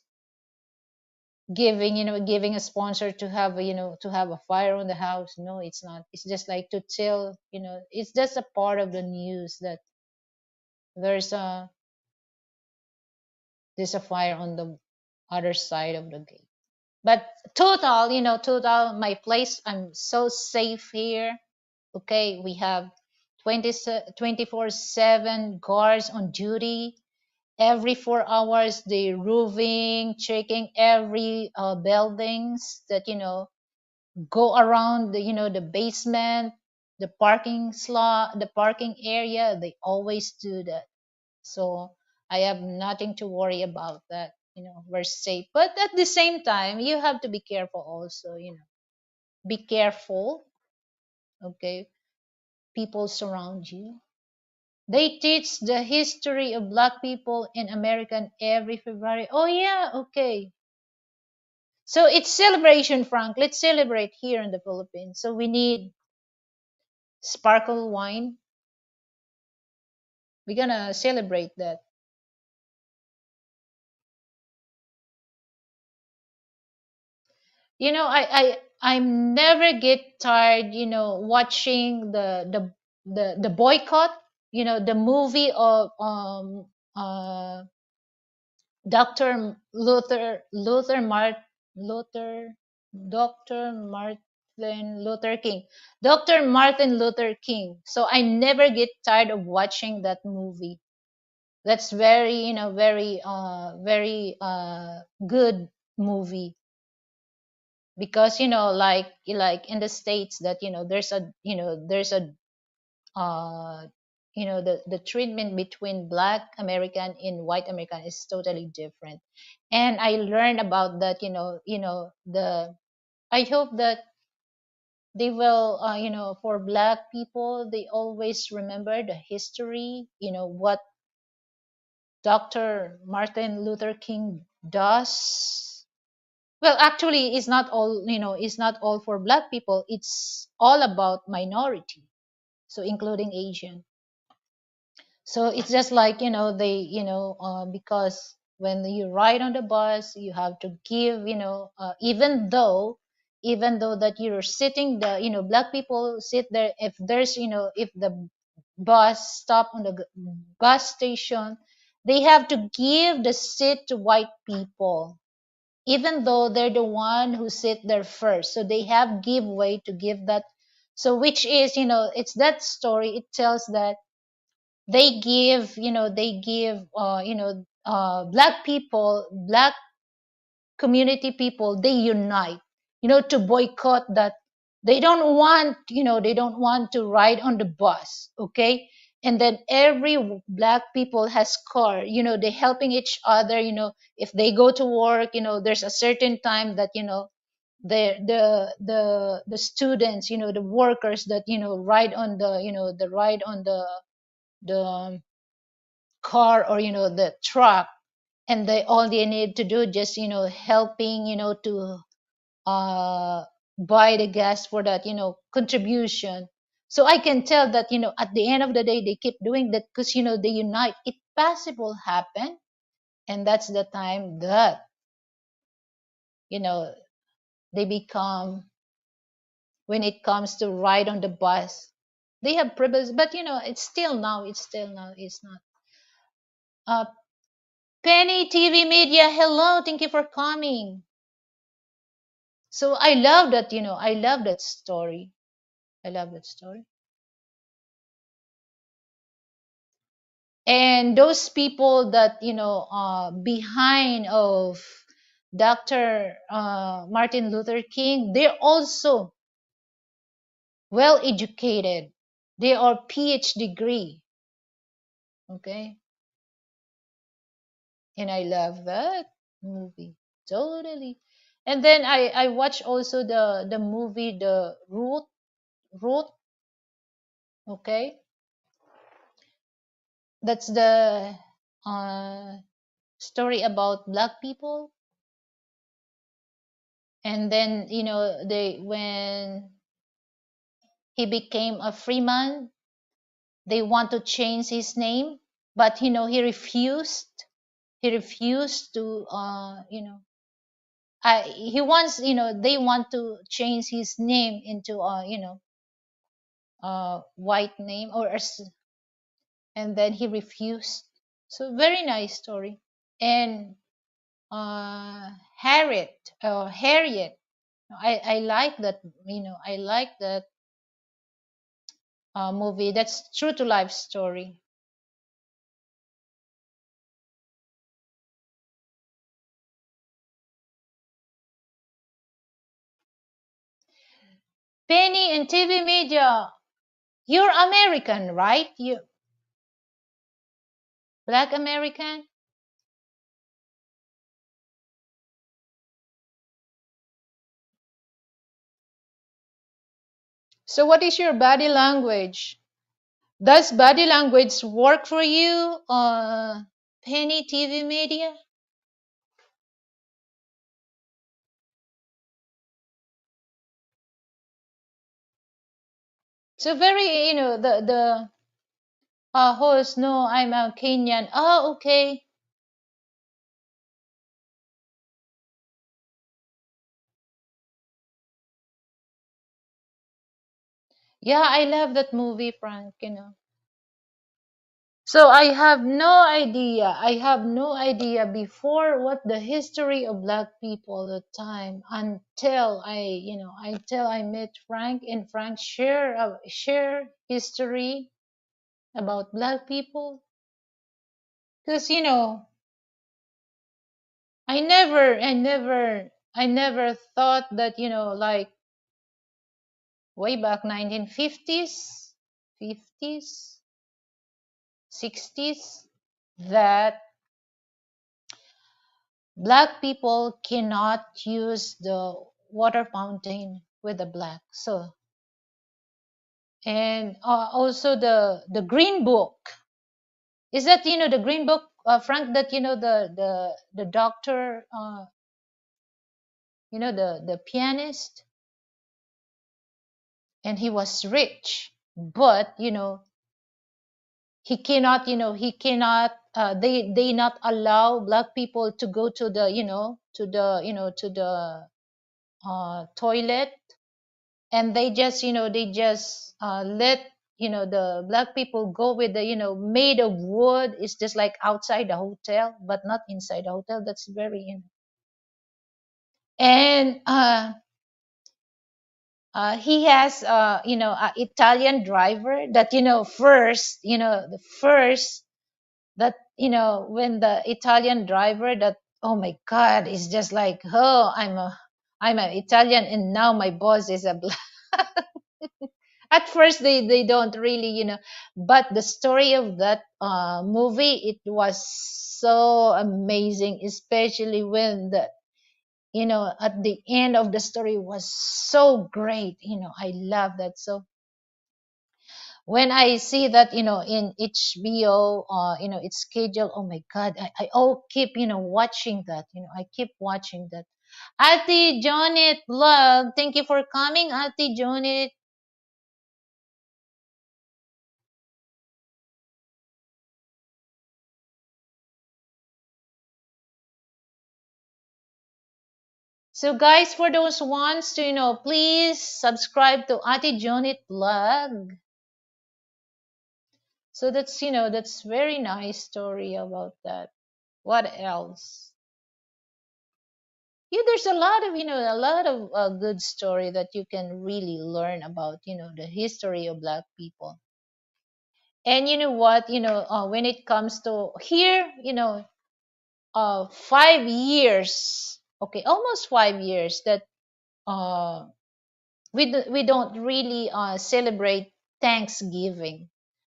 giving a sponsor to have a, to have a fire on the house. No, it's not. It's just like to tell, it's just a part of the news that there's a there's a fire on the other side of the gate. But total, total, my place, I'm so safe here. Okay, we have 24/7 guards on duty. Every 4 hours, they roofing, checking every buildings that, go around the, the basement, the parking slot, the parking area. They always do that. So I have nothing to worry about that. We're safe. But at the same time, you have to be careful also. Be careful. Okay, people surround you. They teach the history of black people in America every February. Oh yeah, okay. So it's celebration, Frank. Let's celebrate here in the Philippines. So we need sparkle wine. We're gonna celebrate that. I'm never get tired, watching the boycott, the movie of Dr. Luther Dr. Martin Luther King. Dr. Martin Luther King. So I never get tired of watching that movie. That's very, very good movie. Because like in the states that, there's a the treatment between black American and white American is totally different. And I learned about that, the I hope that they will, for black people, they always remember the history, what Dr. Martin Luther King does. Well, actually, it's not all for black people. It's all about minority, so including Asian. So it's just like, they, because when you ride on the bus, you have to give, even though that you're sitting, the, black people sit there. If there's, if the bus stop on the bus station, they have to give the seat to white people, even though they're the one who sit there first. So they have give way to give that. So which is, it's that story. It tells that black people, black community people, they unite, to boycott that. They don't want to ride on the bus. Okay. And then every black people has car, they helping each other, if they go to work, there's a certain time that, the students, the workers that, ride on the car, or the truck, and they all they need to do just, helping, to uh buy the gas for that, contribution. So I can tell that, at the end of the day, they keep doing that because, they unite. It possible happen. And that's the time that, you know they become, when it comes to ride on the bus, they have privilege, but it's not. uh Penny TV Media, hello, thank you for coming. So I love that, I love that story. I love that story. And those people that, behind of Dr. Martin Luther King, they're also well educated. They are PhD degree. Okay. And I love that movie. Totally. And then I watch also the movie The Root. Okay. That's the uh story about black people. And then, they when he became a free man, they want to change his name, but he refused. He refused to he wants, they want to change his name into white name and then he refused. So very nice story. And Harriet, I like that, I like that movie. That's true to life story. Penny and TV Media, you're American, right? You Black American. So what is your body language? Does body language work for you, Penny TV Media? So very, the host, no, I'm a Kenyan. Oh, okay. Yeah, I love that movie, Frank. So I have no idea. I have no idea before what the history of black people at the time until I met Frank, and Frank share history about black people. Because I never thought that like way back 1950s, 50s, 60s, that black people cannot use the water fountain with the black. So, and also the green book, is that the green book, Frank, that the doctor, the pianist, and he was rich, but they not allow black people to go to the toilet, and they just let the black people go with the made of wood. It's just like outside the hotel but not inside the hotel. That's very and he has a Italian driver that first the first that when the Italian driver that, oh my god, it's just like, oh, I'm an Italian and now my boss is a black. At first they don't really but the story of that movie, it was so amazing, especially when the at the end of the story was so great. I love that. So when I see that in HBO, it's scheduled, oh my god, I all keep watching that. I keep watching that. Ati Janet Love, thank you for coming, Ati Janet. So guys, for those ones to, please subscribe to Ate Jonit blog. So that's very nice story about that. What else? Yeah, there's a lot of good story that you can really learn about, the history of Black people. And you know what, when it comes to here, 5 years, okay, almost 5 years that uh we don't really celebrate Thanksgiving,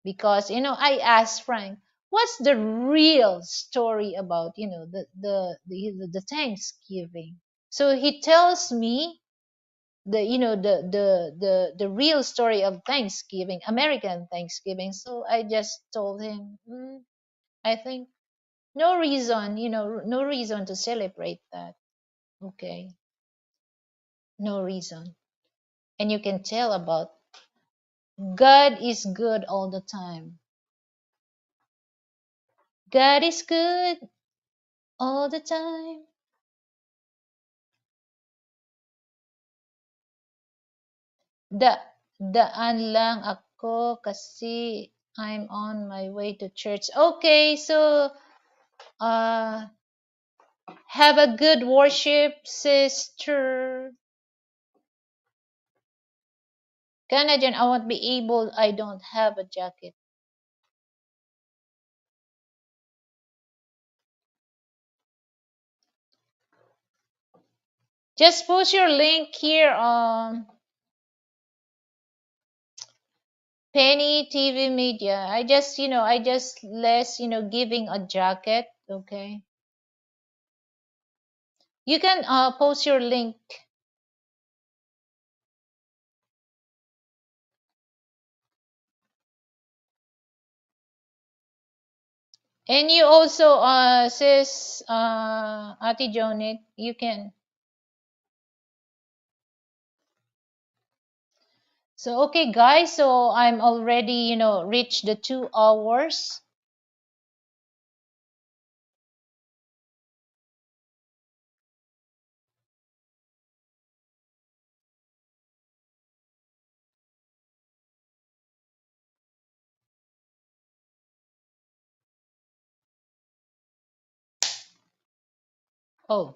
because I asked Frank, what's the real story about the Thanksgiving. So he tells me the real story of Thanksgiving, American Thanksgiving. So I just told him, I think no reason, no reason to celebrate that. Okay, no reason. And you can tell about God is good all the time. God is good all the time. Da daan lang ako kasi I'm on my way to church. Okay, so uh have a good worship, sister. Canadian, I won't be able. I don't have a jacket. Just post your link here on Penny TV Media. I just less, giving a jacket. Okay. You can post your link. And you also, sis, Ate Jonit, you can. So, okay, guys, so I'm already, reached the 2 hours. Oh,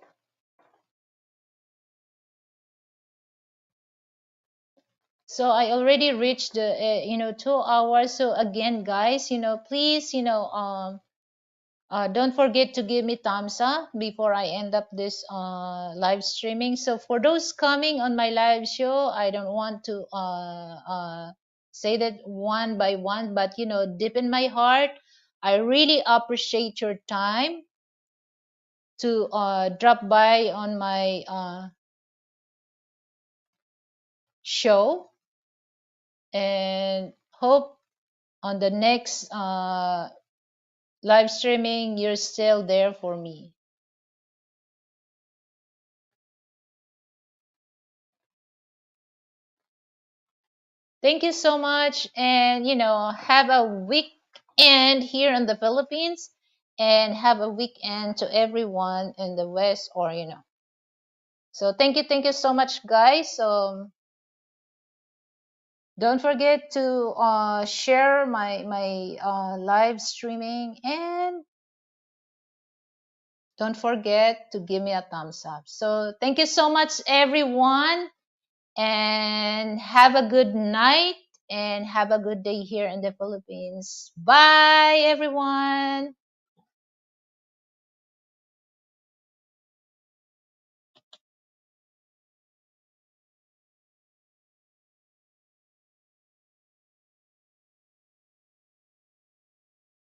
so I already reached the, 2 hours. So again, guys, please, don't forget to give me thumbs up before I end up this live streaming. So for those coming on my live show, I don't want to say that one by one, but deep in my heart, I really appreciate your time to drop by on my show, and hope on the next live streaming you're still there for me. Thank you so much. And, have a weekend here in the Philippines, and have a weekend to everyone in the West, or, So thank you so much, guys. Don't forget to share my live streaming, and don't forget to give me a thumbs up. So thank you so much, everyone, and have a good night, and have a good day here in the Philippines. Bye, everyone.